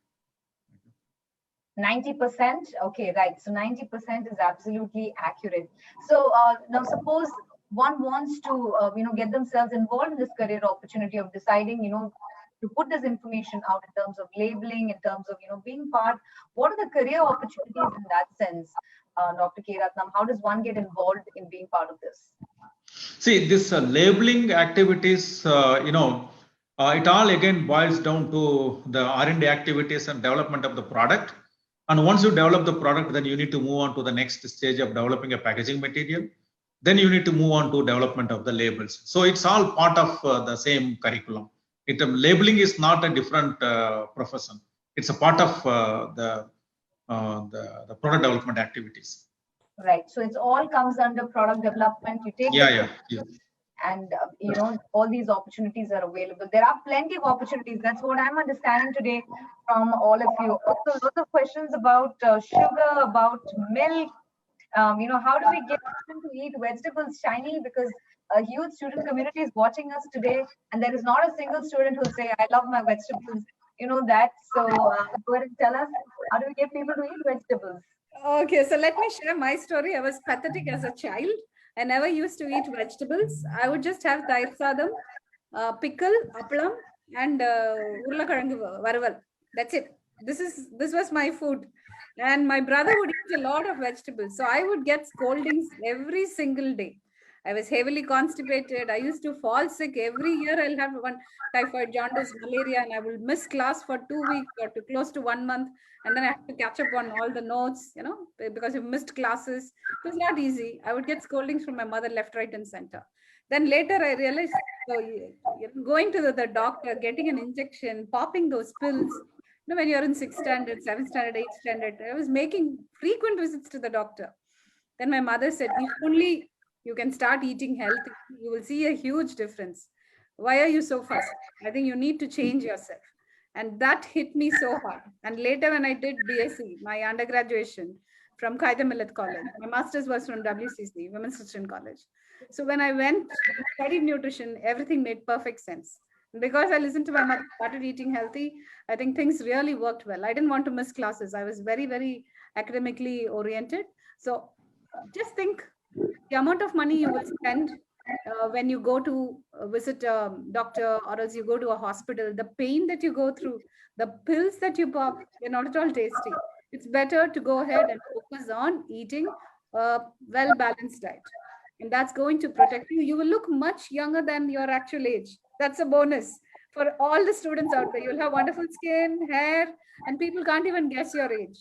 90%? Okay, right. So 90% is absolutely accurate. So now suppose one wants to, get themselves involved in this career opportunity of deciding, to put this information out in terms of labeling, in terms of, being part. What are the career opportunities in that sense, Dr. K. Ratnam? How does one get involved in being part of this? See, this labeling activities, it all again boils down to the R&D activities and development of the product. And once you develop the product, then you need to move on to the next stage of developing a packaging material. Then you need to move on to development of the labels. So it's all part of the same curriculum. Labeling is not a different profession. It's a part of the product development activities. Right. So it's all comes under product development. You take and all these opportunities are available. There are plenty of opportunities. That's what I'm understanding today from all of you. Also, lots of questions about sugar, about milk. How do we get them to eat vegetables, Shiny? Because a huge student community is watching us today, and there is not a single student who'll say, "I love my vegetables." That. So go ahead and tell us, how do we get people to eat vegetables? Okay, so let me share my story. I was pathetic as a child. I never used to eat vegetables. I would just have tayir sadam, pickle, appalam, and urlakarangu varaval. That's it. This was my food. And my brother would eat a lot of vegetables. So I would get scoldings every single day. I was heavily constipated. I used to fall sick every year. I'll have one typhoid, jaundice, malaria, and I will miss class for 2 weeks or to close to 1 month. And then I have to catch up on all the notes, because you missed classes. It was not easy. I would get scoldings from my mother left, right, and center. Then later I realized, going to the doctor, getting an injection, popping those pills, when you're in 6th standard, 7th standard, 8th standard, I was making frequent visits to the doctor. Then my mother said, if only you can start eating healthy, you will see a huge difference. Why are you so fussed? I think you need to change yourself. And that hit me so hard. And later when I did BSc, my undergraduation from Qaeda Millat College, my master's was from WCC, Women's Christian College. So when I went, studied nutrition, everything made perfect sense. And because I listened to my mother, started eating healthy, I think things really worked well. I didn't want to miss classes. I was very, very academically oriented. So just think the amount of money you will spend when you go to visit a doctor or else you go to a hospital, the pain that you go through, the pills that you pop, they're not at all tasty. It's better to go ahead and focus on eating a well-balanced diet. And that's going to protect you. You will look much younger than your actual age. That's a bonus for all the students out there. You'll have wonderful skin, hair, and people can't even guess your age.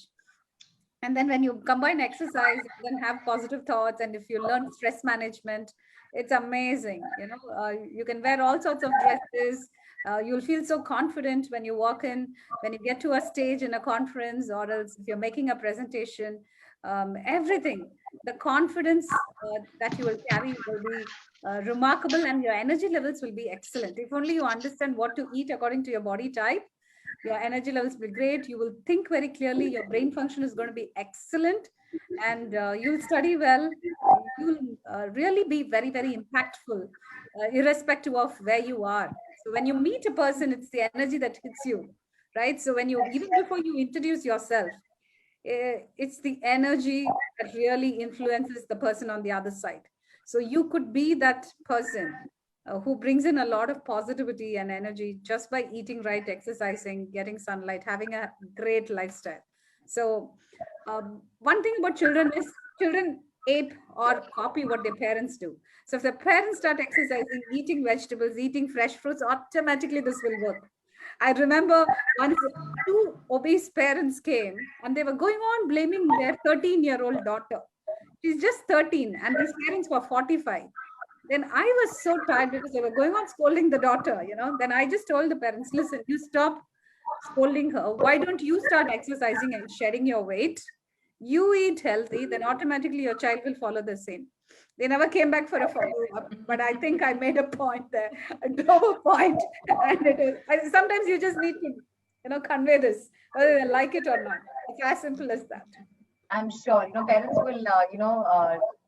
And then when you combine exercise, you then have positive thoughts. And if you learn stress management, it's amazing. You can wear all sorts of dresses. You'll feel so confident when you walk in, when you get to a stage in a conference, or else if you're making a presentation, everything, the confidence that you will carry will be remarkable, and your energy levels will be excellent. If only you understand what to eat according to your body type, Your energy levels will be great. You will think very clearly. Your brain function is going to be excellent, and you'll study well. You'll really be very, very impactful, irrespective of where you are. So when you meet a person, it's the energy that hits you, right? So when you, even before you introduce yourself, it's the energy that really influences the person on the other side. So you could be that person who brings in a lot of positivity and energy just by eating right, exercising, getting sunlight, having a great lifestyle. So one thing about children is children ape or copy what their parents do. So if the parents start exercising, eating vegetables, eating fresh fruits, automatically this will work. I remember once two obese parents came and they were going on blaming their 13-year-old daughter. She's just 13 and these parents were 45. Then I was so tired because they were going on scolding the daughter, you know. Then I just told the parents, listen, you stop scolding her. Why don't you start exercising and shedding your weight? You eat healthy, then automatically your child will follow the same. They never came back for a follow-up, but I think I made a point there. I drove a point, and it is. Sometimes you just need to, you know, convey this, whether they like it or not. It's as simple as that. I'm sure, you know, parents will,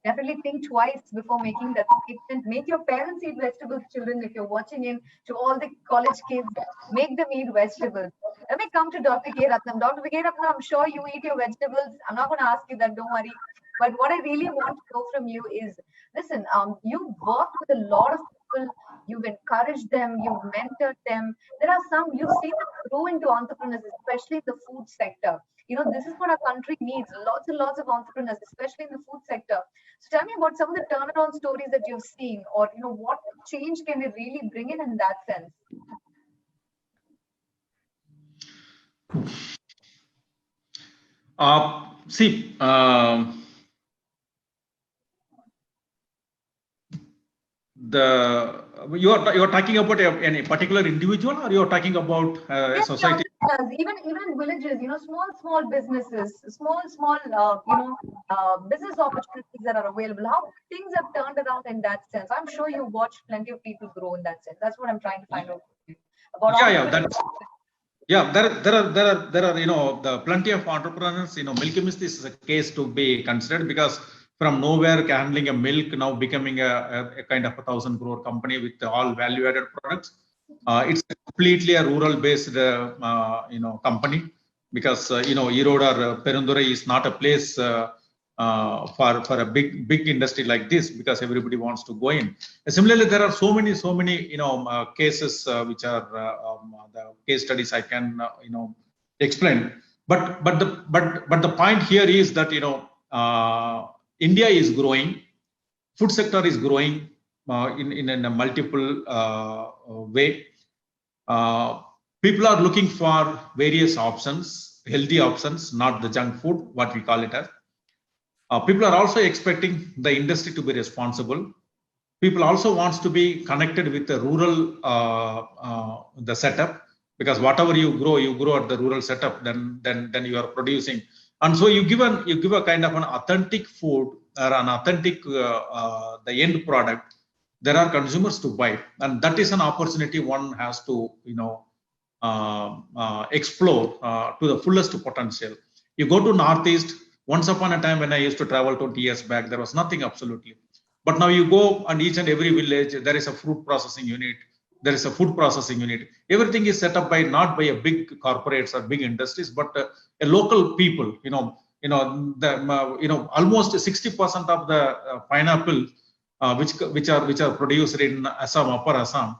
definitely think twice before making that statement. Make your parents eat vegetables, children. If you're watching in, to all the college kids, make them eat vegetables. Let me come to Dr. K. Ratnam. Dr. K. Ratnam, I'm sure you eat your vegetables. I'm not going to ask you that, don't worry. But what I really want to know from you is, listen, you've worked with a lot of people, you've encouraged them, you've mentored them. There are some, you've seen them grow into entrepreneurs, especially in the food sector. You know, this is what our country needs, lots and lots of entrepreneurs, especially in the food sector. So tell me about some of the turnaround stories that you've seen, or, you know, what change can we really bring in that sense? See, you're talking about any particular individual, or you're talking about a society? Even in villages, you know, small businesses, small business opportunities that are available. How things have turned around in that sense. I'm sure you watched plenty of people grow in that sense. That's what I'm trying to find out about. There are, you know, the plenty of entrepreneurs. You know, Milkymist is a case to be considered, because from nowhere handling a milk, now becoming a kind of 1,000 crore company with all value added products. It's completely a rural based company, because Erode or Perundurai is not a place for a big industry like this, because everybody wants to go in. Similarly, there are so many cases which are the case studies I can explain. But the point here is that India is growing, food sector is growing in a multiple way. People are looking for various options, healthy options, not the junk food, what we call it as. People are also expecting the industry to be responsible. People also wants to be connected with the rural the setup, because whatever you grow at the rural setup, then you are producing. And so you give a kind of an authentic food, or an authentic the end product. There are consumers to buy, and that is an opportunity one has to explore to the fullest potential. You go to Northeast. Once upon a time, when I used to travel 20 years back, there was nothing absolutely. But now you go, and each and every village, there is a fruit processing unit, there is a food processing unit. Everything is set up by not by a big corporates or big industries, but a local people. Almost 60% of the pineapple which are produced in Assam, Upper Assam,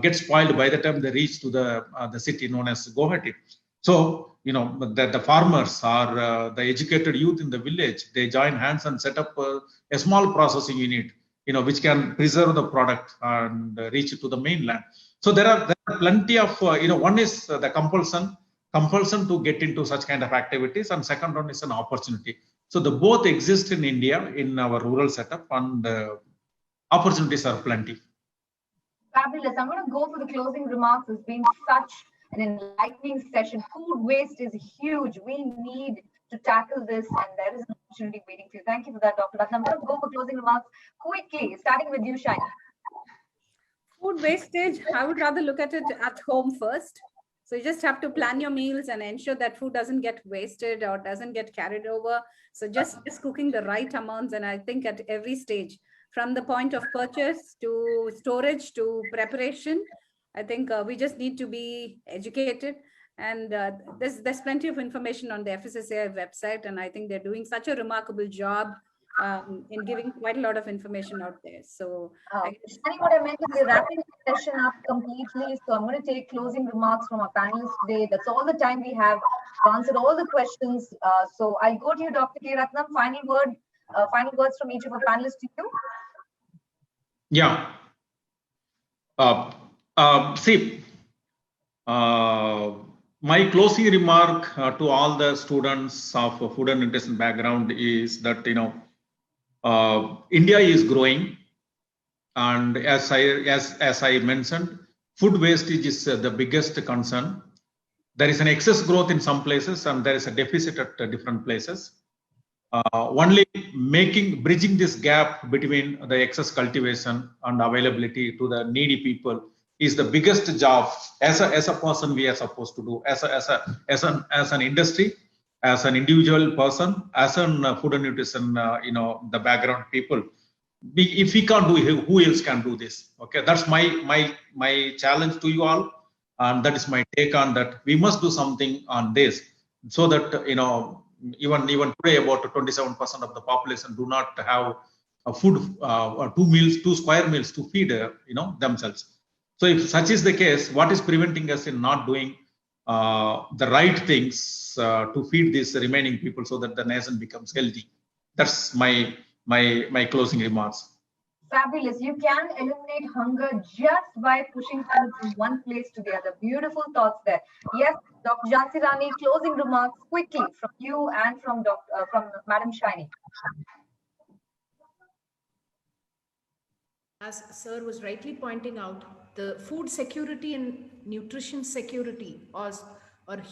get spoiled by the time they reach to the city known as Guwahati. So the farmers or the educated youth in the village, they join hands and set up a small processing unit, which can preserve the product and reach it to the mainland. So there are plenty of one is the compulsion to get into such kind of activities, and second one is an opportunity. So the both exist in India in our rural setup, and opportunities are plenty. Fabulous. I'm going to go for the closing remarks. It's been such an enlightening session. Food waste is huge. We need to tackle this, and there is an opportunity waiting for you. Thank you for that, Dr. Ratnam. I'm going to go for closing remarks quickly, starting with you, Shiny. Food wastage, I would rather look at it at home first. So you just have to plan your meals and ensure that food doesn't get wasted or doesn't get carried over. So just cooking the right amounts. And I think at every stage, from the point of purchase to storage to preparation, I think we just need to be educated. And there's plenty of information on the FSSAI website. And I think they're doing such a remarkable job in giving quite a lot of information out there. So Shani, what I meant is we're wrapping the session up completely. So I'm going to take closing remarks from our panelists today. That's all the time we have to answer all the questions. So I'll go to you, Dr. K. Ratnam. Final words from each of our panelists to you. Yeah. See, my closing remark to all the students of food and nutrition background is that, India is growing, and as I mentioned, food wastage is the biggest concern. There is an excess growth in some places, and there is a deficit at different places. Only bridging this gap between the excess cultivation and availability to the needy people is the biggest job as a person we are supposed to do as an industry, as an individual person, as an food and nutrition, the background people. If we can't do it, who else can do this? Okay, that's my challenge to you all, and that is my take on that. We must do something on this so that even today about 27% of the population do not have a food, 2 square meals to feed themselves. So if such is the case, what is preventing us in not doing the right things to feed these remaining people so that the nation becomes healthy? That's my closing remarks. Fabulous. You can eliminate hunger just by pushing food from one place to the other. Beautiful thoughts there. Yes, Dr. Jhansi Rani, closing remarks quickly from you and from Madam Shiny. As Sir was rightly pointing out, the food security and nutrition security are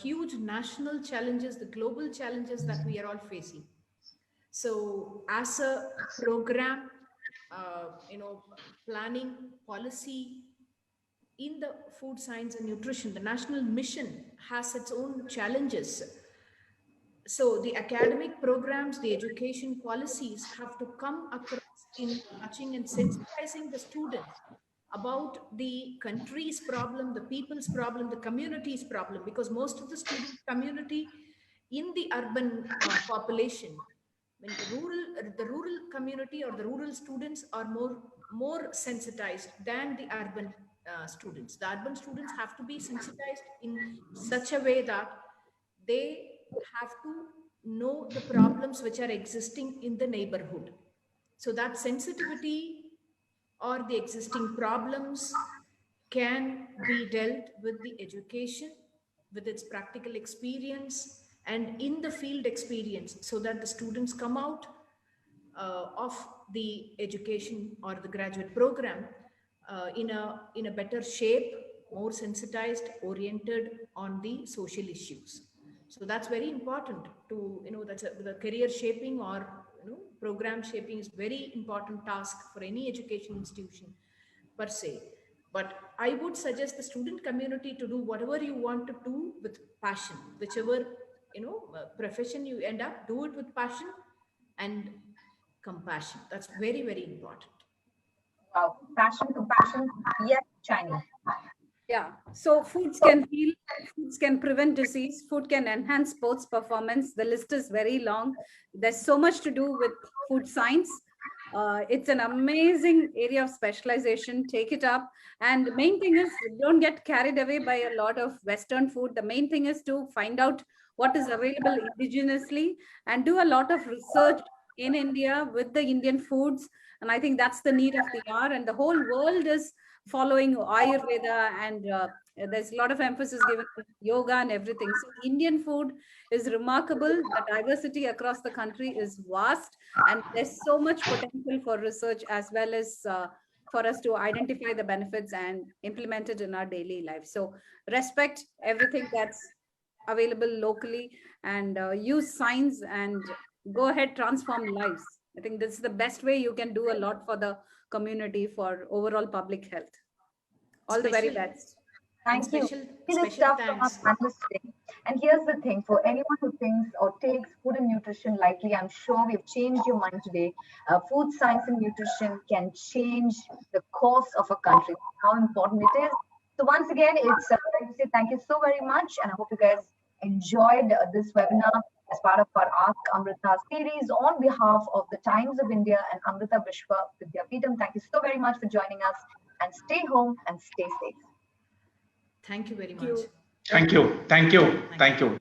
huge national challenges, the global challenges that we are all facing. So as a program, planning policy in the food science and nutrition, the national mission has its own challenges. So the academic programs, the education policies have to come across in touching and sensitizing the students about the country's problem, the people's problem, the community's problem, because most of the student community in the urban population, when the rural community or the rural students are more sensitized than the urban students. The urban students have to be sensitized in such a way that they have to know the problems which are existing in the neighborhood. So that sensitivity or the existing problems can be dealt with the education, with its practical experience and in the field experience, so that the students come out of the education or the graduate program in a better shape, more sensitized, oriented on the social issues. So that's very important to, that's the career shaping or program shaping is very important task for any education institution per se. But I would suggest the student community to do whatever you want to do with passion, whichever profession you end up, do it with passion and compassion. That's very, very important. Wow, passion, compassion, yes, Shiny. Yeah, so foods can heal, foods can prevent disease, food can enhance sports performance. The list is very long. There's so much to do with food science. It's an amazing area of specialization. Take it up. And the main thing is, don't get carried away by a lot of Western food. The main thing is to find out what is available indigenously and do a lot of research in India with the Indian foods. And I think that's the need of the hour. And the whole world is following Ayurveda, and there's a lot of emphasis given to yoga and everything. So Indian food is remarkable. The diversity across the country is vast, and there's so much potential for research as well as for us to identify the benefits and implement it in our daily life. So respect everything that's available locally and use science and go ahead, transform lives. I think this is the best way you can do a lot for the community, for overall public health. All the very best. Thank you. Special See the stuff from our thanks. panelists today. And here's the thing, for anyone who thinks or takes food and nutrition lightly, I'm sure we've changed your mind today. Food science and nutrition can change the course of a country, how important it is. So once again, it's I say thank you so very much, and I hope you guys enjoyed this webinar as part of our Ask Amrita series on behalf of the Times of India and Amrita Vishwa Vidyapeetham. Thank you so very much for joining us, and stay home and stay safe. Thank you very much. Thank you. Thank you. Thank you.